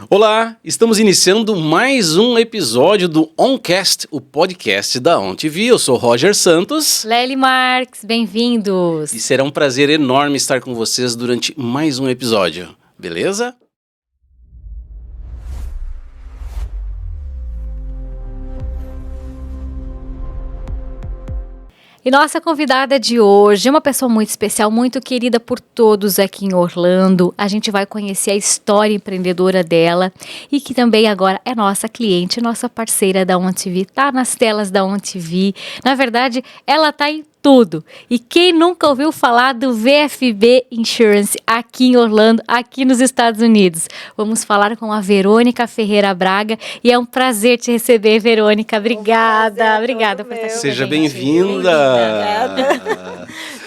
Olá, estamos iniciando mais um episódio do OnCast, o podcast da OnTV. Eu sou Roger Santos. Lely Marques, bem-vindos. E será um prazer enorme estar com vocês durante mais um episódio, beleza? E nossa convidada de hoje é uma pessoa muito especial, muito querida por todos aqui em Orlando. A gente vai conhecer a história empreendedora dela e que também agora é nossa cliente, nossa parceira da OnTV, tá nas telas da OnTV. Na verdade, ela tá em tudo. E quem nunca ouviu falar do VFB Insurance aqui em Orlando, aqui nos Estados Unidos? Vamos falar com a Verônica Ferreira Braga e é um prazer te receber, Verônica. Obrigada, obrigada por estar aqui. Seja bem-vinda.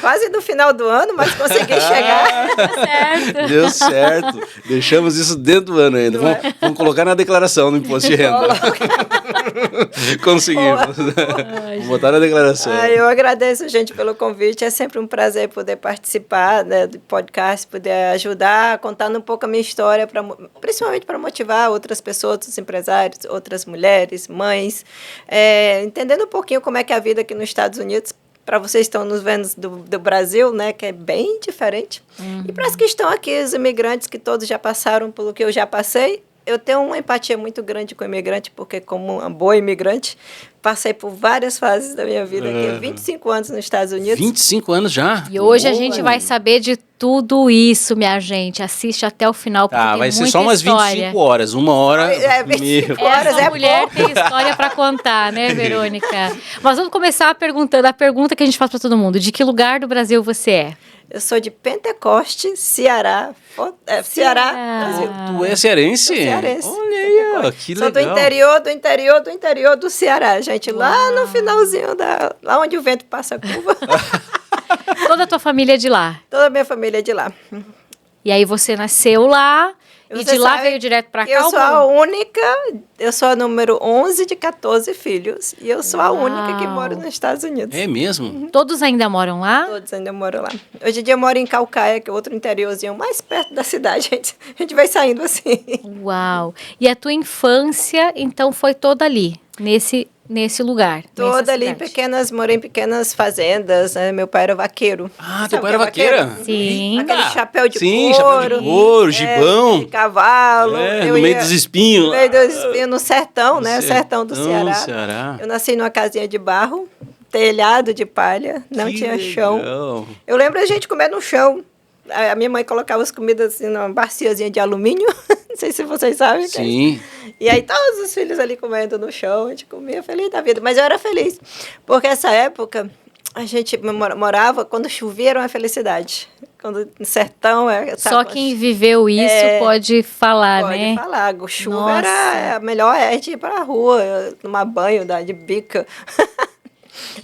Quase no final do ano, mas consegui chegar. Certo. Deu certo. Deixamos isso dentro do ano ainda. Vamos colocar na declaração no imposto de renda. Conseguimos. Vamos botar na declaração. Eu agradeço, gente, pelo convite. É sempre um prazer poder participar, né, do podcast, poder ajudar, contando um pouco a minha história, principalmente para motivar outras pessoas, outros empresários, outras mulheres, mães, entendendo um pouquinho como é que é a vida aqui nos Estados Unidos. Para vocês que estão nos vendo do Brasil, né, que é bem diferente. Uhum. E para os que estão aqui, os imigrantes que todos já passaram pelo que eu já passei, eu tenho uma empatia muito grande com o imigrante, porque como uma boa imigrante, passei por várias fases da minha vida aqui, 25 anos nos Estados Unidos. 25 anos já? E hoje a gente vai saber de tudo isso, minha gente. Assiste até o final, porque tem vai ser muita só umas história. 25 horas, uma hora... 25 horas Essa mulher pouco. tem história para contar, né, Verônica? Mas vamos começar perguntando a pergunta que a gente faz para todo mundo. De que lugar do Brasil você é? Eu sou de Pentecoste, Ceará, Brasil. Tu é cearense? Sou cearense. Olha aí, ó, que sou legal. do interior do Ceará, gente. Uau. Lá no finalzinho, lá onde o vento passa a curva. Toda a tua família é de lá? Toda a minha família é de lá. E aí você nasceu lá e de lá veio direto para cá? Eu sou a número 11 de 14 filhos. E eu sou a única que mora nos Estados Unidos. É mesmo? Uhum. Todos ainda moram lá? Todos ainda moram lá. Hoje em dia eu moro em Calcaia, que é outro interiorzinho mais perto da cidade. A gente vai saindo assim. Uau! E a tua infância, então, foi toda ali, nesse lugar? Toda ali, morei em pequenas fazendas, né? Meu pai era vaqueiro. Ah, teu pai era vaqueira? Sim. Aquele chapéu de couro. Sim, chapéu de couro, gibão. De cavalo. No meio dos espinhos. No meio dos espinhos, no sertão, né? O sertão do Ceará. Ceará. Eu nasci numa casinha de barro, telhado de palha, não tinha chão. Eu lembro a gente comer no chão. A minha mãe colocava as comidas assim numa baciazinha de alumínio. Não sei se vocês sabem. Sim. E aí todos os filhos ali comendo no chão, a gente comia feliz da vida. Mas eu era feliz, porque essa época a gente morava, quando chovia era uma felicidade. Quando no sertão... Só quem viveu isso pode falar, né? Pode falar. Chuva era a melhor de ir para a rua, tomar banho, dar de bica.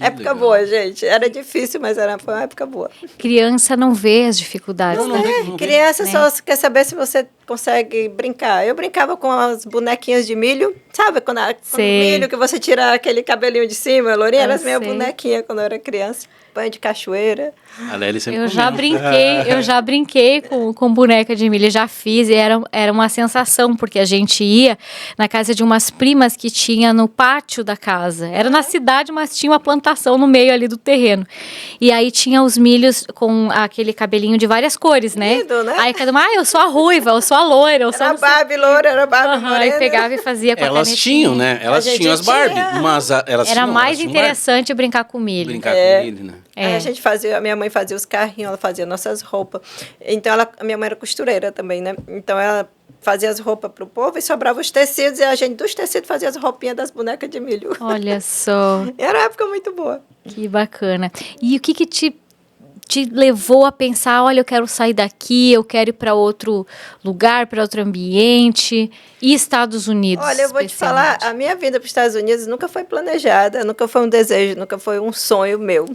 Época boa, gente. Era difícil, mas foi uma época boa. Criança não vê as dificuldades. Não vê. Criança só quer saber se você consegue brincar. Eu brincava com as bonequinhas de milho. Sabe quando milho que você tira aquele cabelinho de cima? A Lourinha era as minhas bonequinhas quando eu era criança. Banho de cachoeira. A Lely sempre eu já brinquei com boneca de milho, já fiz, e era uma sensação, porque a gente ia na casa de umas primas que tinha no pátio da casa. Era na cidade, mas tinha uma plantação no meio ali do terreno. E aí tinha os milhos com aquele cabelinho de várias cores, né? Lindo, né? Aí cada uma, eu sou a ruiva, eu sou a loira, eu sou a Barbie loira, era a Barbie morena. Aí pegava e fazia com a canetinha. Elas tinham, né? Elas tinham as Barbie, mas elas era mais interessante brincar com milho. Brincar com milho, né? A minha mãe fazia os carrinhos, ela fazia nossas roupas. Então, a minha mãe era costureira também, né? Então, ela fazia as roupas para o povo e sobrava os tecidos, e a gente dos tecidos fazia as roupinhas das bonecas de milho. Olha só. Era uma época muito boa. Que bacana. E o que te levou a pensar, olha, eu quero sair daqui, eu quero ir para outro lugar, para outro ambiente, e Estados Unidos? Olha, eu vou te falar, a minha vinda para os Estados Unidos nunca foi planejada, nunca foi um desejo, nunca foi um sonho meu.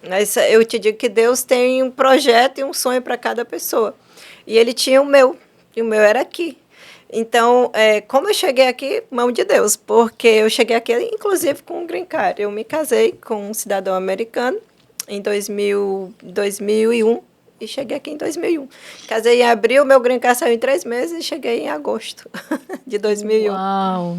Mas eu te digo que Deus tem um projeto e um sonho para cada pessoa. E ele tinha o meu, e o meu era aqui. Então, como eu cheguei aqui, mão de Deus, porque eu cheguei aqui, inclusive, com um green card. Eu me casei com um cidadão americano em 2001. e cheguei aqui em 2001. Casei em abril, meu green card saiu em 3 meses e cheguei em agosto de 2001. Uau!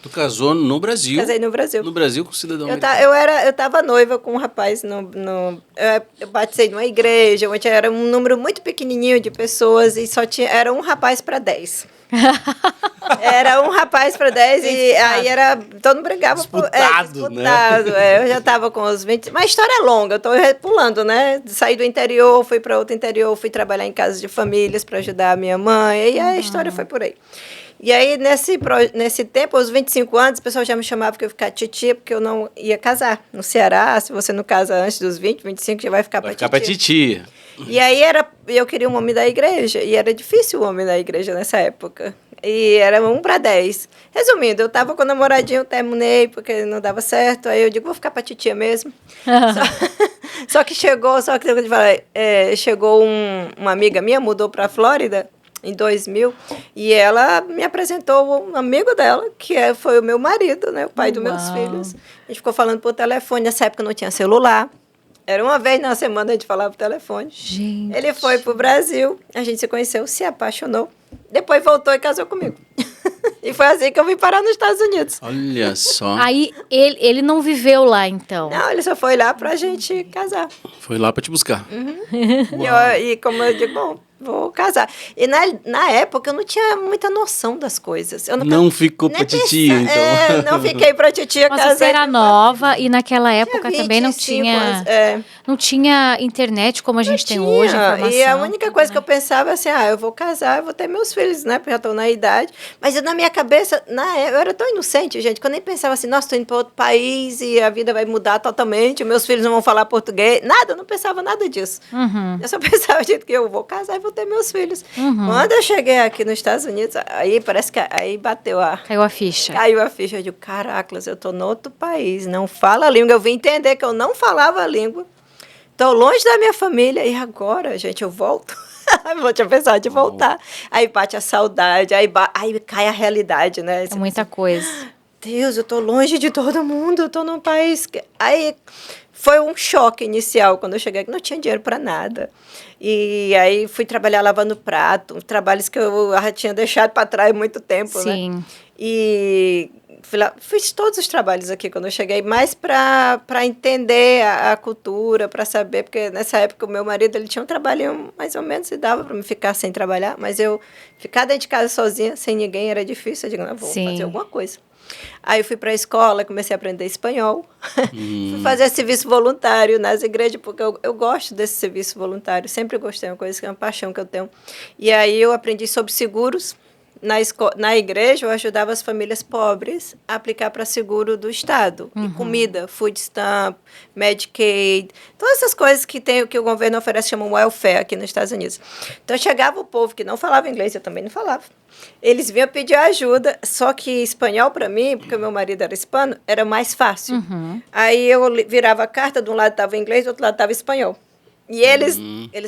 Tu casou no Brasil? Casei no Brasil. No Brasil com cidadão Eu americano. estava noiva com um rapaz, eu batizei numa igreja, onde era um número muito pequenininho de pessoas e era um rapaz para 10. Era um rapaz para 10 e aí todo mundo brigava. Disputado, né? Eu já estava com os 20. Mas a história é longa, eu estou pulando, né? Saí do interior, fui para outro interior, fui trabalhar em casas de famílias para ajudar a minha mãe, e a história foi por aí. E aí, nesse tempo, aos 25 anos, o pessoal já me chamava porque eu ia ficar titia, porque eu não ia casar. No Ceará, se você não casa antes dos 20, 25, já vai ficar para titia. Vai ficar pra titia. E aí, eu queria um homem da igreja, e era difícil o homem da igreja nessa época. E era 1 para 10. Resumindo, eu estava com o namoradinho, terminei, porque não dava certo, aí eu digo, vou ficar para titia mesmo. Só que chegou uma amiga minha, mudou para a Flórida, em 2000, e ela me apresentou um amigo dela, que foi o meu marido, né, o pai dos meus filhos. A gente ficou falando por telefone, nessa época não tinha celular. Era uma vez na semana a gente falava por telefone. Gente. Ele foi pro Brasil, a gente se conheceu, se apaixonou, depois voltou e casou comigo. E foi assim que eu vim parar nos Estados Unidos. Olha só. Aí ele não viveu lá, então? Não, ele só foi lá pra gente casar. Foi lá pra te buscar. E como eu digo, bom, vou casar. E na época eu não tinha muita noção das coisas. Eu Não ficou pra titia, então. Não fiquei pra titia Mas casar. você era nova e naquela época Tinha também não 25 tinha, anos, não tinha internet como a gente tem tinha. hoje, informação. E a única coisa que eu pensava assim, eu vou casar, eu vou ter meus filhos, né? Porque já estou na idade. Mas na minha cabeça, eu era tão inocente, gente, que eu nem pensava assim, nossa, estou indo para outro país e a vida vai mudar totalmente, meus filhos não vão falar português. Nada, eu não pensava nada disso. Eu só pensava, gente, que eu vou casar e vou ter meus filhos. Quando eu cheguei aqui nos Estados Unidos, aí parece que aí bateu Caiu a ficha. Caiu a ficha. Eu digo, caracas, eu tô no outro país, não falo a língua. Eu vim entender que eu não falava a língua. Tô longe da minha família. E agora, gente, eu volto? Vou te pensar de voltar. Aí bate a saudade, aí cai a realidade, né? É muita coisa. Deus, eu tô longe de todo mundo, eu tô num país... Aí foi um choque inicial quando eu cheguei aqui, não tinha dinheiro para nada. E aí fui trabalhar lavando prato, trabalhos que eu já tinha deixado para trás há muito tempo, Sim. né? E fiz todos os trabalhos aqui quando eu cheguei, mais para entender a cultura, para saber, porque nessa época o meu marido ele tinha um trabalhinho mais ou menos e dava para me ficar sem trabalhar, mas eu ficar dentro de casa sozinha, sem ninguém, era difícil. Eu digo, não, vou fazer alguma coisa. Aí eu fui para a escola, comecei a aprender espanhol. Fui fazer serviço voluntário nas igrejas, porque eu gosto desse serviço voluntário. Sempre gostei, é uma coisa que é uma paixão que eu tenho. E aí eu aprendi sobre seguros. Na igreja, eu ajudava as famílias pobres a aplicar para seguro do Estado. E comida, food stamp, Medicaid, todas essas coisas que o governo oferece, chamam welfare aqui nos Estados Unidos. Então, chegava o povo que não falava inglês, eu também não falava. Eles vinham pedir ajuda, só que espanhol para mim, porque meu marido era hispano, era mais fácil. Aí eu virava a carta, de um lado estava inglês, do outro lado estava espanhol. E eles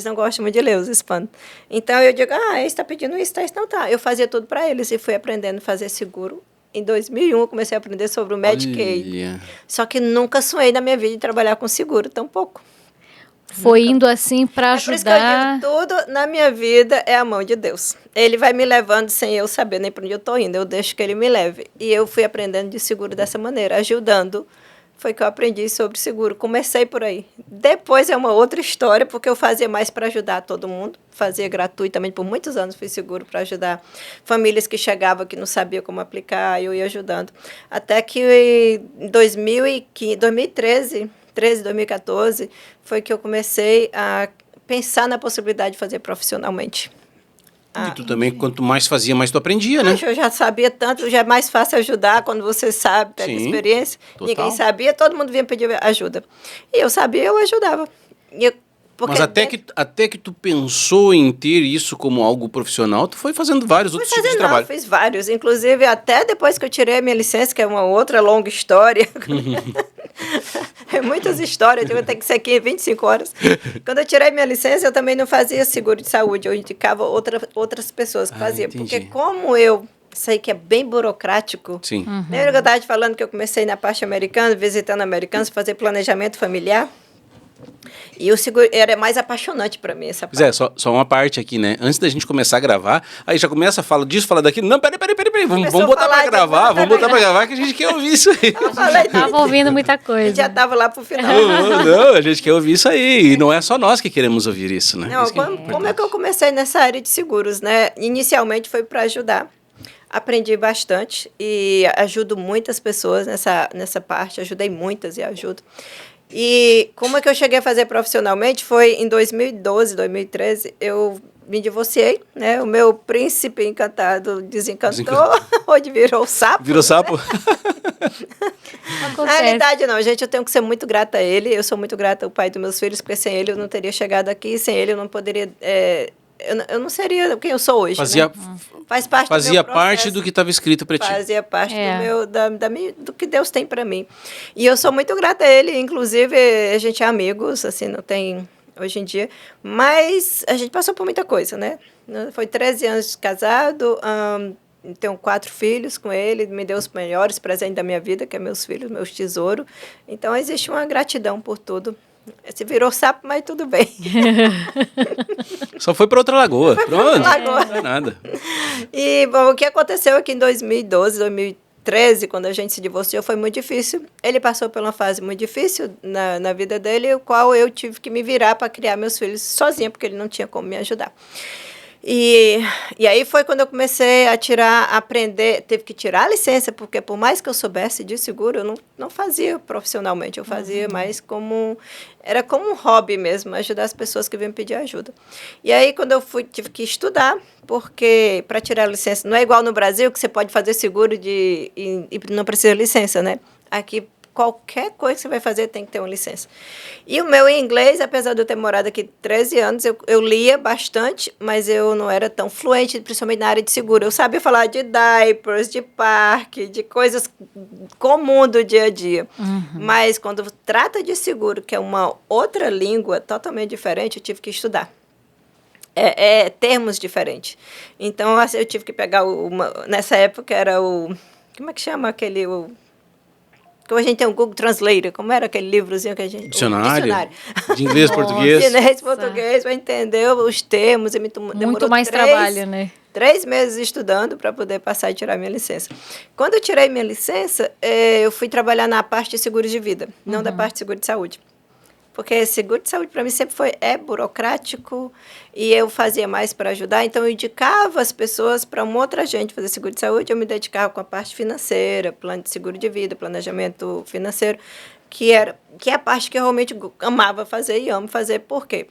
não gostam muito de ler os hispanos. Então eu digo, ele está pedindo isso, então tá. Eu fazia tudo para eles e fui aprendendo a fazer seguro. Em 2001 eu comecei a aprender sobre o Medicaid. Só que nunca sonhei na minha vida de trabalhar com seguro, tão pouco. Foi indo assim para ajudar. Por isso que eu digo, tudo na minha vida é a mão de Deus. Ele vai me levando sem eu saber nem para onde eu estou indo. Eu deixo que ele me leve. E eu fui aprendendo de seguro dessa maneira, ajudando. Foi que eu aprendi sobre seguro. Comecei por aí. Depois é uma outra história, porque eu fazia mais para ajudar todo mundo. Fazia gratuitamente, por muitos anos fui seguro para ajudar famílias que chegavam que não sabiam como aplicar, eu ia ajudando. Até que em 2013, 2014, foi que eu comecei a pensar na possibilidade de fazer profissionalmente. E tu também, quanto mais fazia, mais tu aprendia, né? Eu já sabia tanto, já é mais fácil ajudar quando você sabe, pega experiência. Total. Ninguém sabia, todo mundo vinha pedir ajuda. E eu sabia, eu ajudava. Mas até que tu pensou em ter isso como algo profissional, tu foi fazendo vários outros tipos de trabalho. Fiz vários. Inclusive, até depois que eu tirei a minha licença, que é uma outra longa história. É muitas histórias, eu tenho que ser aqui em 25 horas. Quando eu tirei minha licença, eu também não fazia seguro de saúde, eu indicava outras pessoas que faziam. Entendi. Porque como eu sei que é bem burocrático. Sim. Lembra que eu estava te falando que eu comecei na parte americana, visitando americanos, fazer planejamento familiar? E o seguro era mais apaixonante para mim, essa Pois é, parte. só uma parte aqui, né? Antes da gente começar a gravar, aí já começa a falar disso, fala daquilo. Não, peraí. Vamos Começou a botar falar pra de- gravar, vamos botar pra gravar que a gente quer ouvir isso aí. Eu falei, Tava ouvindo muita a gente coisa. já estava lá pro final. Não, a gente quer ouvir isso aí. E não é só nós que queremos ouvir isso, né? Não, Isso que é como é importante. que eu comecei nessa área de seguros, né? Inicialmente foi para ajudar. Aprendi bastante e ajudo muitas pessoas nessa parte. Ajudei muitas e ajudo. E como é que eu cheguei a fazer profissionalmente? Foi em 2012, 2013, eu me divorciei, né? O meu príncipe encantado desencantou, hoje virou sapo. Virou sapo? Na Acontece. realidade, não, gente, eu tenho que ser muito grata a ele. Eu sou muito grata ao pai dos meus filhos, porque sem ele eu não teria chegado aqui, sem ele eu não poderia. Eu não seria quem eu sou hoje. Fazia, Né? Faz parte fazia do meu parte processo. do que estava escrito pra ti. Fazia parte É. do que Deus tem para mim. E eu sou muito grata a ele, inclusive a gente é amigos, assim, não tem hoje em dia, mas a gente passou por muita coisa, né? Foi 13 anos de casado, tenho 4 filhos com ele, me deu os melhores presentes da minha vida, que é meus filhos, meus tesouros. Então existe uma gratidão por tudo. Se virou sapo, mas tudo bem. Só foi pra outra lagoa. Pronto. lagoa. Não é nada. E, bom, o que aconteceu aqui em 2012, 2013, quando a gente se divorciou, foi muito difícil. Ele passou por uma fase muito difícil na vida dele, o qual eu tive que me virar para criar meus filhos sozinha, porque ele não tinha como me ajudar. E aí foi quando eu comecei a aprender, teve que tirar a licença, porque por mais que eu soubesse de seguro, eu não fazia profissionalmente, eu fazia mais era como um hobby mesmo, ajudar as pessoas que vinham pedir ajuda. E aí quando eu tive que estudar, porque para tirar a licença, não é igual no Brasil, que você pode fazer seguro e não precisa de licença, né? Aqui, qualquer coisa que você vai fazer tem que ter uma licença. E o meu inglês, apesar de eu ter morado aqui 13 anos, eu lia bastante, mas eu não era tão fluente, principalmente na área de seguro. Eu sabia falar de diapers, de parque, de coisas comuns do dia a dia. Mas quando trata de seguro, que é uma outra língua totalmente diferente, eu tive que estudar. Termos diferentes. Então, assim, eu tive que pegar nessa época era como é que chama aquele... Como a gente tem um Google Translator, como era aquele livrozinho que a gente... Dicionário. De inglês, Nossa. português. Chinês, português, para entender os termos. E demorou Muito mais trabalho, né? 3 meses estudando para poder passar e tirar minha licença. Quando eu tirei minha licença, eu fui trabalhar na parte de seguro de vida, não da parte de seguro de saúde. Porque seguro de saúde para mim sempre burocrático e eu fazia mais para ajudar, então eu indicava as pessoas para uma outra gente fazer seguro de saúde, eu me dedicava com a parte financeira, plano de seguro de vida, planejamento financeiro, que é a parte que eu realmente amava fazer e amo fazer. Por quê?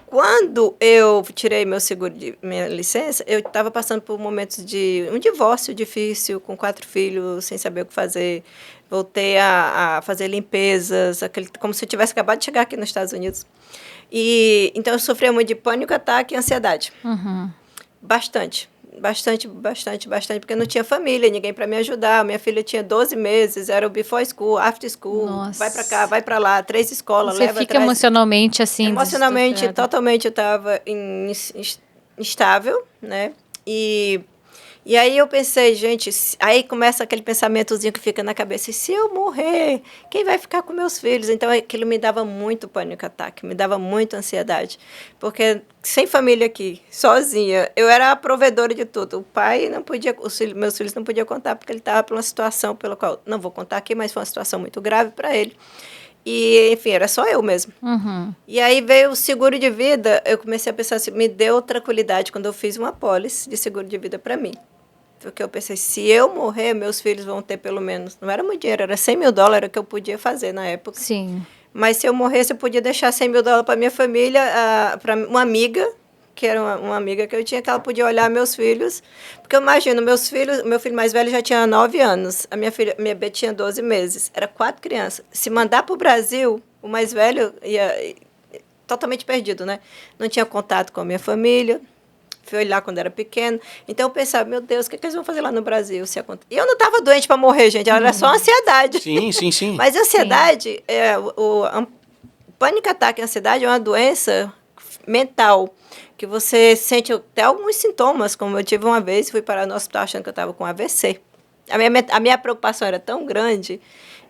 Quando eu tirei minha licença, eu estava passando por momentos de um divórcio difícil, com 4 filhos, sem saber o que fazer. Voltei a fazer limpezas, como se eu tivesse acabado de chegar aqui nos Estados Unidos. Então, eu sofria muito de pânico, ataque e ansiedade. Bastante, porque eu não tinha família, ninguém para me ajudar. Minha filha tinha 12 meses, era o before school, after school, Nossa. vai para cá, vai para lá, 3 escolas, Você leva fica atrás. emocionalmente assim... Emocionalmente, desestruturada. totalmente eu estava instável, né? E aí eu pensei, gente, aí começa aquele pensamentozinho que fica na cabeça, e se eu morrer, quem vai ficar com meus filhos? Então aquilo me dava muito pânico ataque, me dava muita ansiedade, porque sem família aqui, sozinha, eu era a provedora de tudo. O pai não podia, meus filhos não podiam contar, porque ele estava por uma situação pela qual, não vou contar aqui, mas foi uma situação muito grave para ele. E, enfim, era só eu mesmo. E aí veio o seguro de vida, eu comecei a pensar assim, me deu tranquilidade quando eu fiz uma apólice de seguro de vida para mim. Porque eu pensei, se eu morrer, meus filhos vão ter pelo menos... Não era muito dinheiro, era $100 mil que eu podia fazer na época. Sim. Mas se eu morresse, eu podia deixar $100 mil para minha família, para uma amiga, que era uma amiga que eu tinha, que ela podia olhar meus filhos. Porque eu imagino, meu filho mais velho já tinha 9 anos, minha Bê tinha 12 meses, era 4 crianças. Se mandar para o Brasil, o mais velho ia totalmente perdido, né? Não tinha contato com a minha família. Fui lá quando era pequeno. Então eu pensava, meu Deus, o que eles vão fazer lá no Brasil? E eu não estava doente para morrer, gente. Era só ansiedade. Sim. Mas a ansiedade, o pânico, ataque e ansiedade é uma doença mental, que você sente até alguns sintomas, como eu tive uma vez, fui parar no hospital achando que eu estava com AVC. A minha preocupação era tão grande,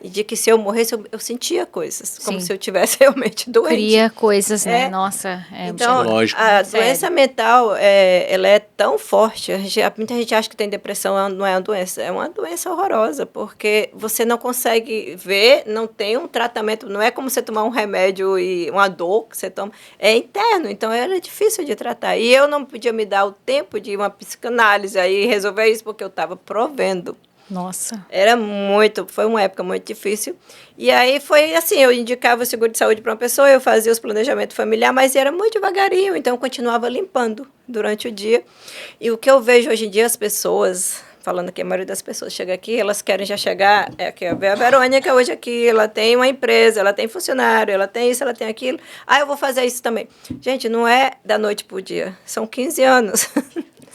e de que se eu morresse, eu sentia coisas, como Sim. se eu tivesse realmente doente. Cria coisas, né? É. Nossa, Então, Lógico. a Sério. doença mental, ela é tão forte. Muita gente acha que tem depressão, não é uma doença. É uma doença horrorosa, porque você não consegue ver, não tem um tratamento. Não é como você tomar um remédio e uma dor que você toma. É interno, então era difícil de tratar. E eu não podia me dar o tempo de uma psicanálise aí resolver isso, porque eu estava provendo. Nossa. Foi uma época muito difícil. E aí foi assim, eu indicava o seguro de saúde para uma pessoa, eu fazia os planejamentos familiares, mas era muito devagarinho, então eu continuava limpando durante o dia. E o que eu vejo hoje em dia, as pessoas, falando que a maioria das pessoas chega aqui, elas querem já chegar, aqui, a Verônica hoje aqui, ela tem uma empresa, ela tem funcionário, ela tem isso, ela tem aquilo. Eu vou fazer isso também. Gente, não é da noite pro dia, são 15 anos.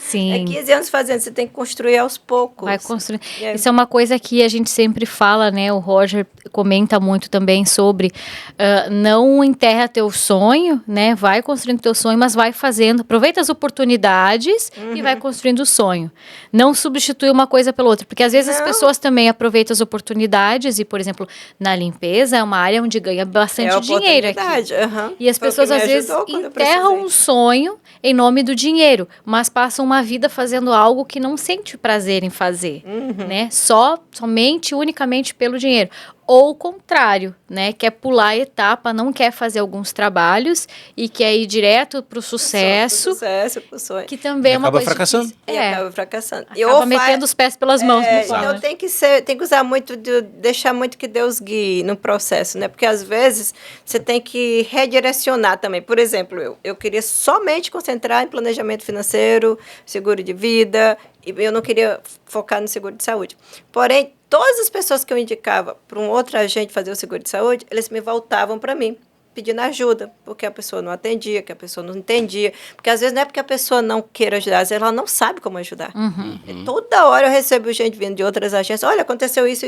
Sim. É 15 anos fazendo, você tem que construir aos poucos. Vai construir. É. Isso é uma coisa que a gente sempre fala, né? O Roger comenta muito também sobre não enterra teu sonho, né? Vai construindo teu sonho, mas vai fazendo. Aproveita as oportunidades e vai construindo o sonho. Não substitui uma coisa pela outra. Porque às vezes as pessoas também aproveitam as oportunidades e, por exemplo, na limpeza é uma área onde ganha bastante dinheiro aqui. Uhum. E as pessoas às vezes enterram um sonho em nome do dinheiro, mas passam uma vida fazendo algo que não sente prazer em fazer, né? Somente, unicamente pelo dinheiro. Ou o contrário, né? Quer pular a etapa, não quer fazer alguns trabalhos e quer ir direto para o sucesso. Pro sonho. Que também é uma coisa fracassando. difícil. E acaba fracassando. Acaba metendo os pés pelas mãos. Então tem que usar muito, deixar muito que Deus guie no processo, né? Porque às vezes você tem que redirecionar também. Por exemplo, eu queria somente concentrar em planejamento financeiro, seguro de vida, e eu não queria focar no seguro de saúde. Porém, todas as pessoas que eu indicava para um outro agente fazer o seguro de saúde, eles me voltavam para mim, pedindo ajuda, porque a pessoa não atendia, que a pessoa não entendia. Porque às vezes não é porque a pessoa não queira ajudar, às vezes ela não sabe como ajudar. E toda hora eu recebo gente vindo de outras agências, olha, aconteceu isso.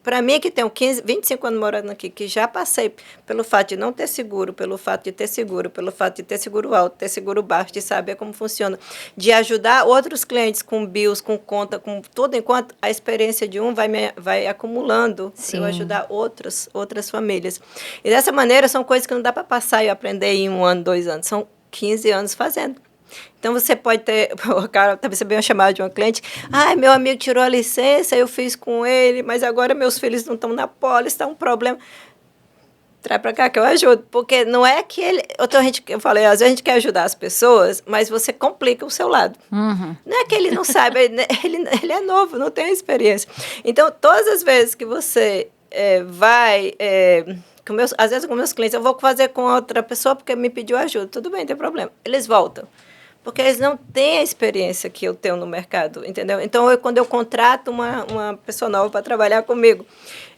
Para mim, que tenho 25 anos morando aqui, que já passei pelo fato de não ter seguro, pelo fato de ter seguro, pelo fato de ter seguro alto, ter seguro baixo, de saber como funciona, de ajudar outros clientes com bills, com conta, com tudo, enquanto a experiência de um vai acumulando para eu ajudar outras famílias. E dessa maneira, são coisas que não dá para passar e aprender em 1 ano, 2 anos, são 15 anos fazendo. Então, você pode ter... O cara talvez recebeu uma chamada de uma cliente. Meu amigo tirou a licença, eu fiz com ele, mas agora meus filhos não estão na pólice, está um problema. Traz para cá que eu ajudo. Porque não é que ele... Eu falei, às vezes a gente quer ajudar as pessoas, mas você complica o seu lado. Não é que ele não sabe, ele é novo, não tem experiência. Então, todas as vezes que você vai... às vezes com meus clientes, eu vou fazer com outra pessoa porque me pediu ajuda. Tudo bem, não tem problema. Eles voltam. Porque eles não têm a experiência que eu tenho no mercado, entendeu? Então, quando eu contrato uma pessoa nova para trabalhar comigo,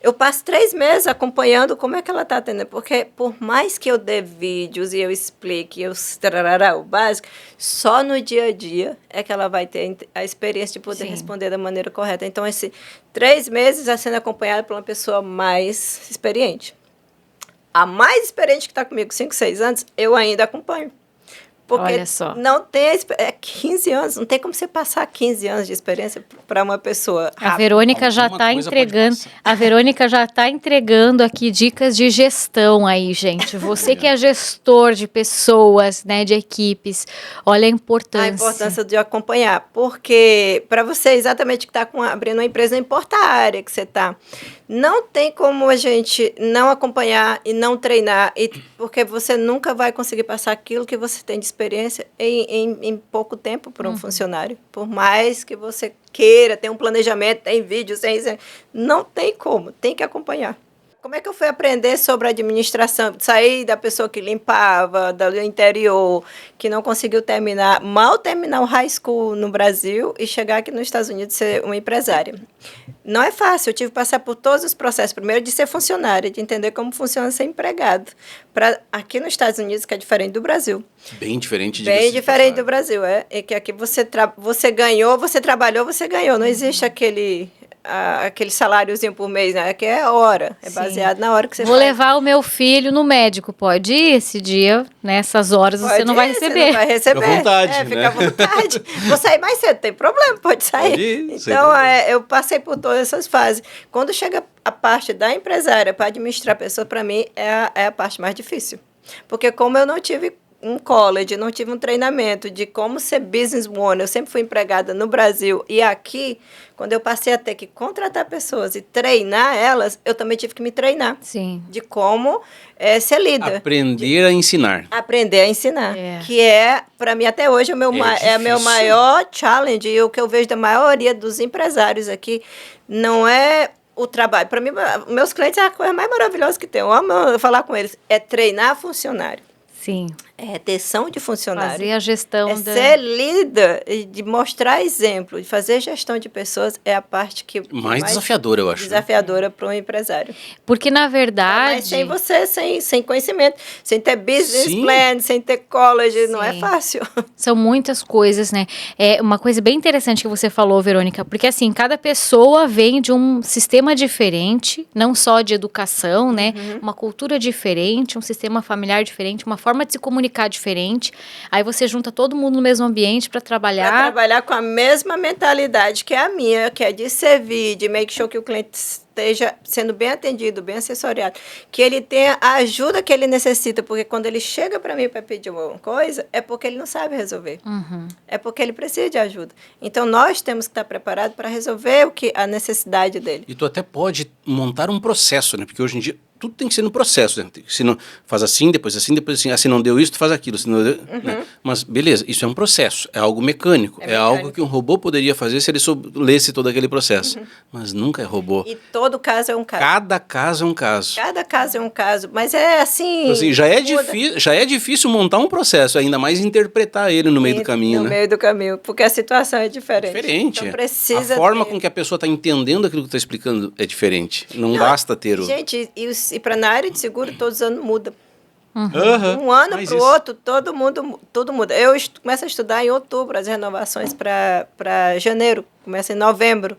eu passo 3 meses acompanhando como é que ela está atendendo. Porque por mais que eu dê vídeos e eu explique o básico, só no dia a dia é que ela vai ter a experiência de poder responder da maneira correta. Então, 3 meses é sendo acompanhada por uma pessoa mais experiente. A mais experiente que está comigo, 5, 6 anos, eu ainda acompanho. Porque olha só. Não tem 15 anos, não tem como você passar 15 anos de experiência para uma pessoa rápida. A Verônica já está entregando. A Verônica já está entregando aqui dicas de gestão aí, gente. Você que é gestor de pessoas, né, de equipes, olha a importância. A importância de acompanhar, porque para você exatamente que está abrindo uma empresa, não importa a área que você está, não tem como a gente não acompanhar e não treinar, porque você nunca vai conseguir passar aquilo que você tem de experiência em pouco tempo para um funcionário. Por mais que você queira, tem um planejamento, tem vídeos, não tem como, tem que acompanhar. Como é que eu fui aprender sobre administração? Sair da pessoa que limpava, do interior, que não conseguiu mal terminar o high school no Brasil e chegar aqui nos Estados Unidos e ser uma empresária. Não é fácil, eu tive que passar por todos os processos. Primeiro, de ser funcionária, de entender como funciona ser empregado. Aqui nos Estados Unidos, que é diferente do Brasil. Bem diferente de Bem diferente do Brasil, é que aqui você ganhou, você trabalhou, você ganhou. Não existe aquele saláriozinho por mês, né? Que é hora, é Sim. baseado na hora que você Vou faz. levar o meu filho no médico, pode ir esse dia, nessas horas você Pode não vai ir, receber. Você não vai receber. Fica à vontade, Fica né? à vontade. Vou sair mais cedo, tem problema, pode sair. Pode ir, sem Então, problema. eu passei por todas essas fases. Quando chega a parte da empresária para administrar a pessoa, para mim, é a parte mais difícil. Porque como eu não tive um college, não tive um treinamento de como ser businesswoman, eu sempre fui empregada no Brasil e aqui, quando eu passei a ter que contratar pessoas e treinar elas, eu também tive que me treinar Sim. de como ser líder. Aprender a ensinar. Aprender a ensinar. É. Que é, para mim, até hoje, o meu difícil. maior challenge e o que eu vejo da maioria dos empresários aqui não é o trabalho. Para mim, meus clientes é a coisa mais maravilhosa que tem. Eu amo falar com eles. É treinar funcionário. Sim. É gestão de funcionário. Fazer a gestão É ser líder, e de mostrar exemplo, de fazer gestão de pessoas é a parte que Mais desafiadora, eu acho. né? desafiadora para um empresário. Porque, na verdade... Mas sem você, sem conhecimento, sem ter business Sim. plan, sem ter college, não é Sim. fácil. São muitas coisas, né? É uma coisa bem interessante que você falou, Verônica, porque assim, cada pessoa vem de um sistema diferente, não só de educação, né? Uma cultura diferente, um sistema familiar diferente, uma forma de se comunicar diferente. Aí você junta todo mundo no mesmo ambiente para Para trabalhar. trabalhar com a mesma mentalidade que é a minha, que é de servir, de make sure que o cliente esteja sendo bem atendido, bem assessorado, que ele tenha a ajuda que ele necessita, porque quando ele chega para mim para pedir uma coisa, é porque ele não sabe resolver. É porque ele precisa de ajuda. Então, nós temos que estar preparados para resolver a necessidade dele. E tu até pode montar um processo, né? Porque hoje em dia tudo tem que ser no processo, né? Se não faz assim, depois assim, se não deu isso, tu faz aquilo. Se não deu, né? Mas beleza, isso é um processo, é algo mecânico, é algo que um robô poderia fazer se ele lesse todo aquele processo. Mas nunca é robô. E todo caso é um caso. Cada caso é um caso. Cada caso é um caso, mas é assim... Assim, já é difícil montar um processo, ainda mais interpretar ele no meio do caminho, no né? meio do caminho, porque a situação é diferente. Diferente. Então, precisa a forma ter... com que a pessoa está entendendo aquilo que está explicando é diferente. Não basta ter o... Gente, na área de seguro, todos os anos muda. Aham, Um ano mas para o isso- outro, tudo muda. Eu começo a estudar em outubro, as renovações para janeiro, começa em novembro.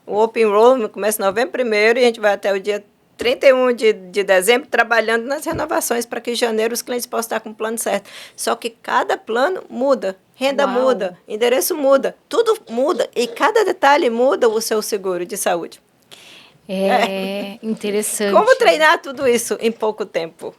O Open Enrollment começa em novembro 1º e a gente vai até o dia 31 de dezembro trabalhando nas renovações para que em janeiro os clientes possam estar com o plano certo. Só que cada plano muda, renda Uau. muda, endereço muda, tudo muda e cada detalhe muda o seu seguro de saúde. É interessante. Como treinar tudo isso em pouco tempo?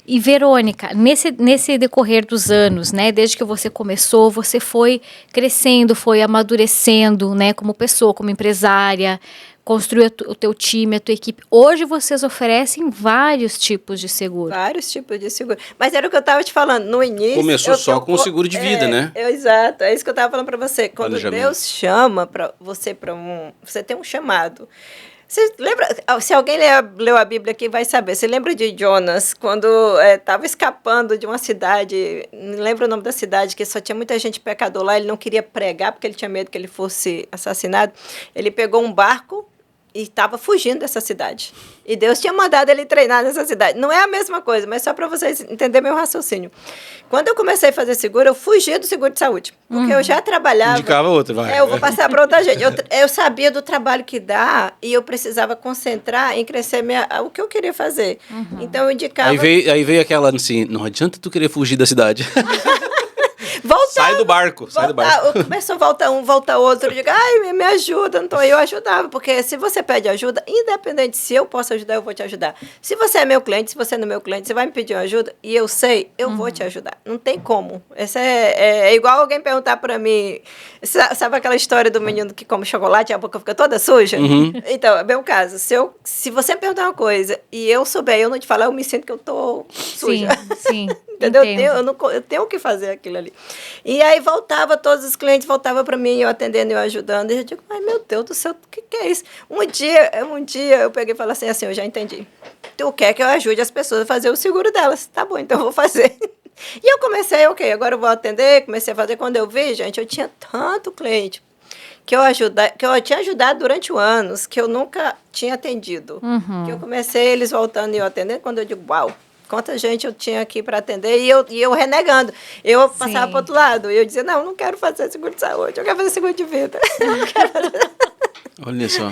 E, Verônica, nesse decorrer dos anos, né, desde que você começou, você foi crescendo, foi amadurecendo, né, como pessoa, como empresária, construiu o teu time, a tua equipe. Hoje vocês oferecem vários tipos de seguro. Vários tipos de seguro. Mas era o que eu estava te falando no início. Começou só com o seguro de vida, né? Exato, é isso que eu estava falando para você. Quando Planejamento. Deus chama para você você tem um chamado. Você lembra, se alguém leu a Bíblia aqui vai saber, você lembra de Jonas, quando estava escapando de uma cidade, não lembro o nome da cidade, que só tinha muita gente pecador lá, ele não queria pregar porque ele tinha medo que ele fosse assassinado, ele pegou um barco e estava fugindo dessa cidade. E Deus tinha mandado ele treinar nessa cidade. Não é a mesma coisa, mas só para vocês entenderem meu raciocínio. Quando eu comecei a fazer seguro, eu fugia do seguro de saúde. Porque eu já trabalhava... Indicava outra, vai. Eu vou passar para outra gente. Eu sabia do trabalho que dá e eu precisava concentrar em crescer o que eu queria fazer. Então, eu indicava... Aí veio aquela assim, não adianta tu querer fugir da cidade. Voltar, Sai do barco, sai do barco. Começou a voltar um, volta outro. Eu digo, ai, me ajuda. Então, eu ajudava. Porque se você pede ajuda, independente se eu posso ajudar, eu vou te ajudar. Se você é meu cliente, se você não é meu cliente, você vai me pedir uma ajuda e eu sei, eu vou te ajudar. Não tem como. Essa é igual alguém perguntar pra mim, sabe aquela história do menino que come chocolate e a boca fica toda suja? Então, é meu caso. Se você me perguntar uma coisa e eu souber, eu não te falar, eu me sinto que eu tô suja. Sim, Entendeu? entendo. Eu tenho que fazer aquilo ali. E aí todos os clientes voltavam para mim, eu atendendo, eu ajudando. E eu digo, ai meu Deus do céu, o que é isso? Um dia eu peguei e falei assim, eu já entendi. Tu quer que eu ajude as pessoas a fazer o seguro delas? Tá bom, então eu vou fazer. E eu comecei, agora eu vou atender, comecei a fazer. Quando eu vi, gente, eu tinha tanto cliente que eu tinha ajudado durante anos, que eu nunca tinha atendido. Que eu comecei eles voltando e eu atendendo, quando eu digo, uau, quanta gente eu tinha aqui para atender, e eu renegando. Eu passava para o outro lado, e eu dizia, não quero fazer seguro de saúde, eu quero fazer seguro de vida. Eu não quero fazer... Olha só.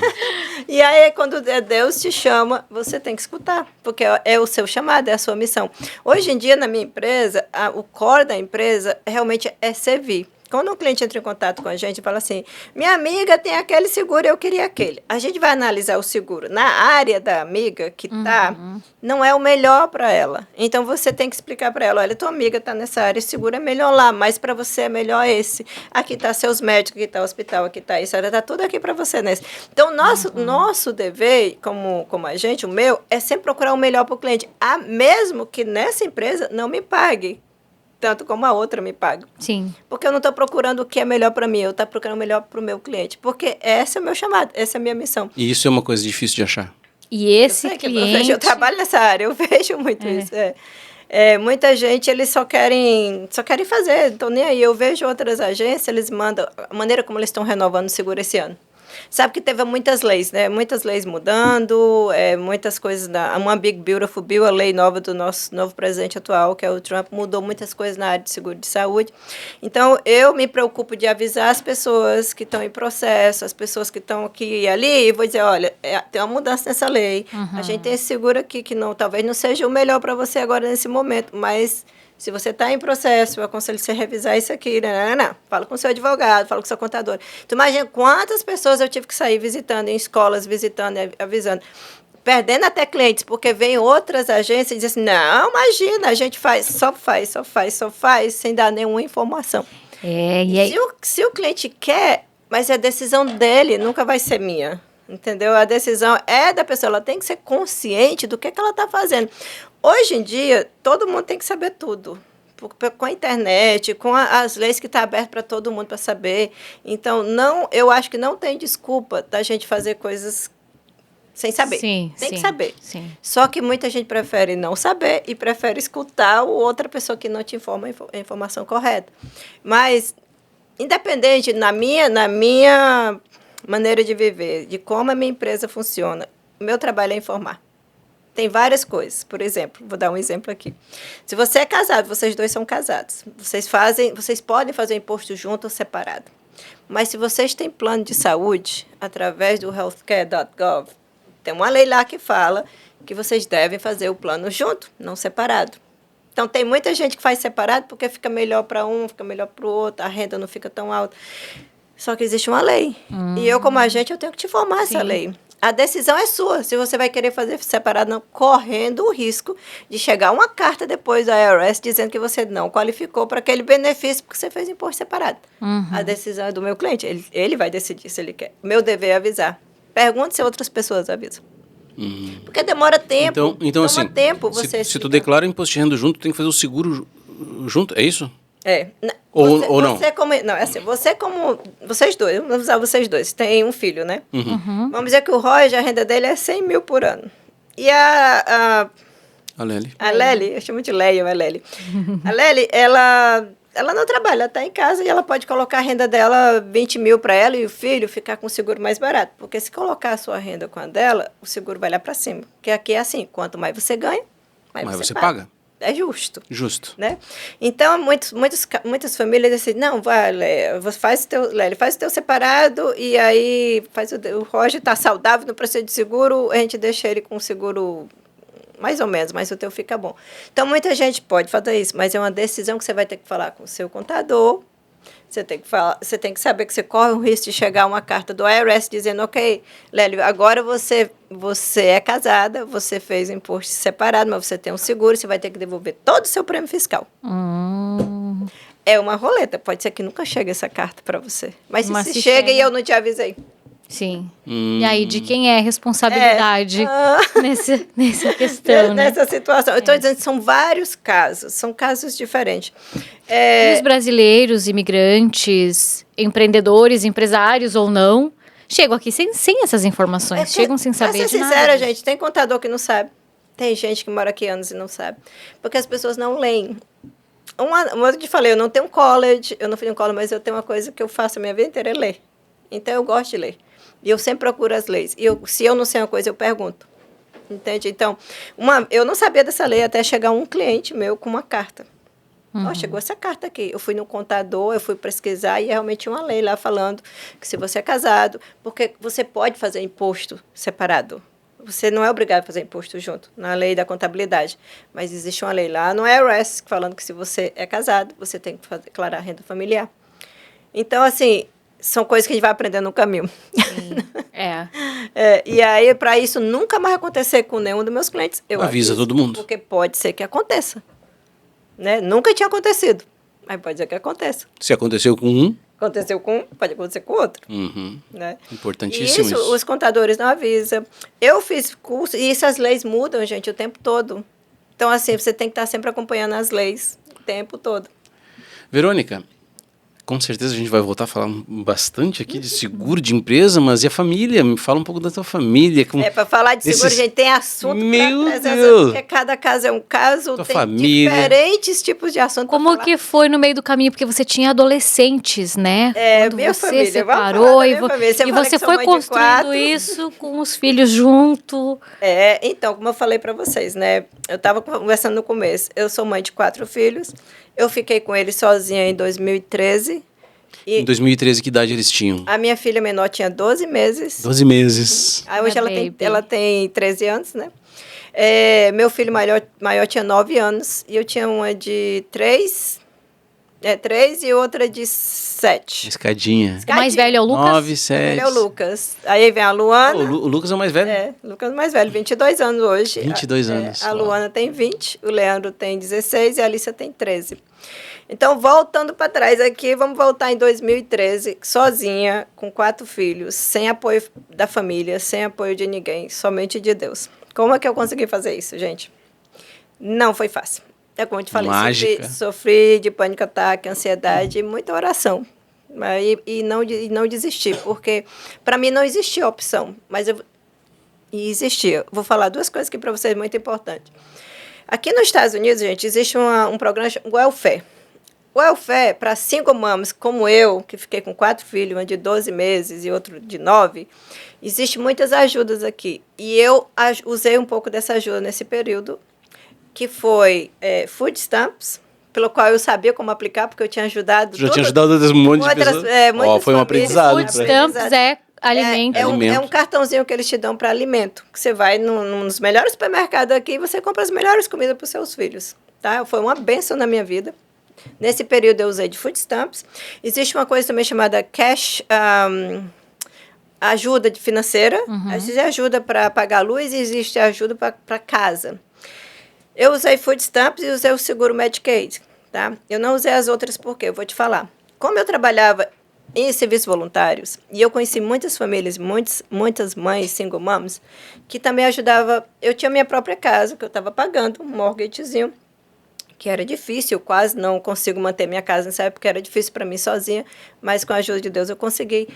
E aí, quando Deus te chama, você tem que escutar, porque é o seu chamado, é a sua missão. Hoje em dia, na minha empresa, o core da empresa realmente é servir. Quando um cliente entra em contato com a gente e fala assim, minha amiga tem aquele seguro, eu queria aquele. A gente vai analisar o seguro. Na área da amiga que está, não é o melhor para ela. Então, você tem que explicar para ela, olha, tua amiga está nessa área, esse seguro é melhor lá, mas para você é melhor esse. Aqui está seus médicos, aqui está o hospital, aqui está isso, está tudo aqui para você nesse. Então, nosso dever, como agente, o meu, é sempre procurar o melhor para o cliente. Mesmo que nessa empresa não me pague tanto como a outra me paga. Sim. Porque eu não estou procurando o que é melhor para mim, eu estou procurando o melhor para o meu cliente. Porque esse é o meu chamado, essa é a minha missão. E isso é uma coisa difícil de achar. E esse cliente... Eu trabalho nessa área, eu vejo muito isso. Muita gente, eles só querem fazer, então nem aí. Eu vejo outras agências, eles mandam... A maneira como eles estão renovando o seguro esse ano. Sabe que teve muitas leis, né? Muitas leis mudando, muitas coisas. Uma Big Beautiful Bill, a lei nova do nosso novo presidente atual, que é o Trump, mudou muitas coisas na área de seguro de saúde. Então, eu me preocupo de avisar as pessoas que estão em processo, as pessoas que estão aqui e ali, e vou dizer, olha, tem uma mudança nessa lei. A gente tem esse seguro aqui que talvez não seja o melhor para você agora nesse momento, mas... Se você está em processo, eu aconselho você revisar isso aqui. Não. Fala com o seu advogado, fala com o seu contador. Tu imagina quantas pessoas eu tive que sair visitando, em escolas, visitando, avisando. Perdendo até clientes, porque vem outras agências e dizem assim, não, imagina, a gente só faz, sem dar nenhuma informação. E aí... Se o cliente quer, mas é a decisão dele, nunca vai ser minha. Entendeu? A decisão é da pessoa, ela tem que ser consciente do que ela está fazendo. Hoje em dia, todo mundo tem que saber tudo. Com a internet, com as leis que estão abertas para todo mundo para saber. Então, eu acho que não tem desculpa da gente fazer coisas sem saber. Tem que saber. Sim. Só que muita gente prefere não saber e prefere escutar outra pessoa que não te informa a informação correta. Mas, independente, na minha maneira de viver, de como a minha empresa funciona, o meu trabalho é informar. Tem várias coisas. Por exemplo, vou dar um exemplo aqui. Se você é casado, vocês dois são casados, vocês podem fazer o imposto junto ou separado. Mas se vocês têm plano de saúde, através do healthcare.gov, tem uma lei lá que fala que vocês devem fazer o plano junto, não separado. Então, tem muita gente que faz separado porque fica melhor para um, fica melhor para o outro, a renda não fica tão alta. Só que existe uma lei. E eu, como agente, eu tenho que te informar essa lei. A decisão é sua, se você vai querer fazer separado, não, correndo o risco de chegar uma carta depois da IRS dizendo que você não qualificou para aquele benefício porque você fez imposto separado. A decisão é do meu cliente, ele vai decidir se ele quer. Meu dever é avisar. Pergunte se outras pessoas avisam. Porque demora tempo. Então assim, tempo você se tu declara imposto de renda junto, tem que fazer o seguro junto, é isso? Ou não? Vocês dois, vamos usar vocês dois, tem um filho, né? Vamos dizer que o Roger, a renda dele é 100 mil por ano. E a Lely, eu chamo de Leia ou a Lely. A Lely, ela não trabalha, ela está em casa e ela pode colocar a renda dela 20 mil para ela e o filho ficar com o seguro mais barato. Porque se colocar a sua renda com a dela, o seguro vai lá para cima. Porque aqui é assim, quanto mais você ganha, mais você paga. É justo. Né? Então, muitas famílias dizem assim, não, vai, Lélia, faz o teu separado e aí o Roger está saudável no processo de seguro, a gente deixa ele com o seguro mais ou menos, mas o teu fica bom. Então, muita gente pode fazer isso, mas é uma decisão que você vai ter que falar com o seu contador. Você tem que saber que você corre o risco de chegar uma carta do IRS dizendo, ok, Lélio, agora você é casada, você fez imposto separado, mas você tem um seguro, você vai ter que devolver todo o seu prêmio fiscal. É uma roleta, pode ser que nunca chegue essa carta para você. Mas se chega e eu não te avisei. Sim. E aí, de quem é a responsabilidade nessa questão, né? Nessa situação. Eu estou dizendo que são vários casos, são casos diferentes. E os brasileiros, imigrantes, empreendedores, empresários ou não, chegam aqui sem essas informações, chegam sem saber de nada. Pra ser sincera, gente, tem contador que não sabe. Tem gente que mora aqui há anos e não sabe. Porque as pessoas não leem. Eu te falei, eu não tenho college, eu não fui no college, mas eu tenho uma coisa que eu faço a minha vida inteira, é ler. Então, eu gosto de ler. E eu sempre procuro as leis. E se eu não sei uma coisa, eu pergunto. Entende? Então, eu não sabia dessa lei até chegar um cliente meu com uma carta. Ó, chegou essa carta aqui. Eu fui no contador, eu fui pesquisar e realmente tinha uma lei lá falando que se você é casado, porque você pode fazer imposto separado. Você não é obrigado a fazer imposto junto, na lei da contabilidade. Mas existe uma lei lá no IRS falando que se você é casado, você tem que declarar renda familiar. Então, assim, são coisas que a gente vai aprendendo no caminho. Sim. E aí, para isso nunca mais acontecer com nenhum dos meus clientes, eu Avisa todo mundo. Porque pode ser que aconteça. Né? Nunca tinha acontecido, mas pode ser que aconteça. Se aconteceu com um... Aconteceu com um, pode acontecer com o outro. Né? Importantíssimo isso. Os contadores não avisam. Eu fiz curso, e essas leis mudam, gente, o tempo todo. Então, assim, você tem que estar sempre acompanhando as leis o tempo todo. Verônica, com certeza a gente vai voltar a falar bastante aqui de seguro de empresa, mas e a família? Me fala um pouco da tua família. Para falar de seguro, gente, tem assunto Meu pra trazer, Deus! porque cada caso é um caso, Tua tem família. diferentes tipos de assunto. Como que foi no meio do caminho? Porque você tinha adolescentes, né? Quando minha você família. separou E você foi construindo isso com os filhos junto. Então, como eu falei para vocês, né? Eu estava conversando no começo. Eu sou mãe de 4 filhos. Eu fiquei com eles sozinha em 2013. Em 2013, que idade eles tinham? A minha filha menor tinha 12 meses. 12 meses. Aí hoje ela tem 13 anos, né? Meu filho maior tinha 9 anos. E eu tinha uma de 3 e outra de 7. Escadinha. O mais velho é o Lucas? 9, 7. Ele é o Lucas. Aí vem a Luana. O Lucas é o mais velho? Lucas é o mais velho, 22 anos hoje. 22 anos. A Luana tem 20, o Leandro tem 16 e a Alícia tem 13. Então, voltando para trás aqui, vamos voltar em 2013, sozinha, com 4 filhos, sem apoio da família, sem apoio de ninguém, somente de Deus. Como é que eu consegui fazer isso, gente? Não foi fácil. É como eu te falei, sofri de pânico ataque, ansiedade, muita oração. E não desistir, porque para mim não existia opção, mas existia. Vou falar 2 coisas aqui para vocês muito importantes. Aqui nos Estados Unidos, gente, existe um programa chamado welfare. Welfare, para single moms como eu, que fiquei com 4 filhos, um de 12 meses e outro de 9, existe muitas ajudas aqui. E eu usei um pouco dessa ajuda nesse período, que foi food stamps, pelo qual eu sabia como aplicar, porque eu tinha ajudado... Já tinha ajudado um monte de pessoas? Foi um aprendizado. Food stamps alimento. É um cartãozinho que eles te dão para alimento. Que você vai nos melhores supermercados aqui e você compra as melhores comidas para os seus filhos. Tá? Foi uma bênção na minha vida. Nesse período eu usei de food stamps. Existe uma coisa também chamada cash, ajuda financeira. Existe ajuda para pagar a luz e existe ajuda para casa. Eu usei food stamps e usei o seguro Medicaid. Tá? Eu não usei as outras porque eu vou te falar. Como eu trabalhava em serviços voluntários, e eu conheci muitas famílias, muitas mães, single moms, que também ajudavam. Eu tinha minha própria casa, que eu estava pagando, um mortgagezinho, que era difícil, eu quase não consigo manter minha casa nessa época, era difícil para mim sozinha, mas com a ajuda de Deus eu consegui.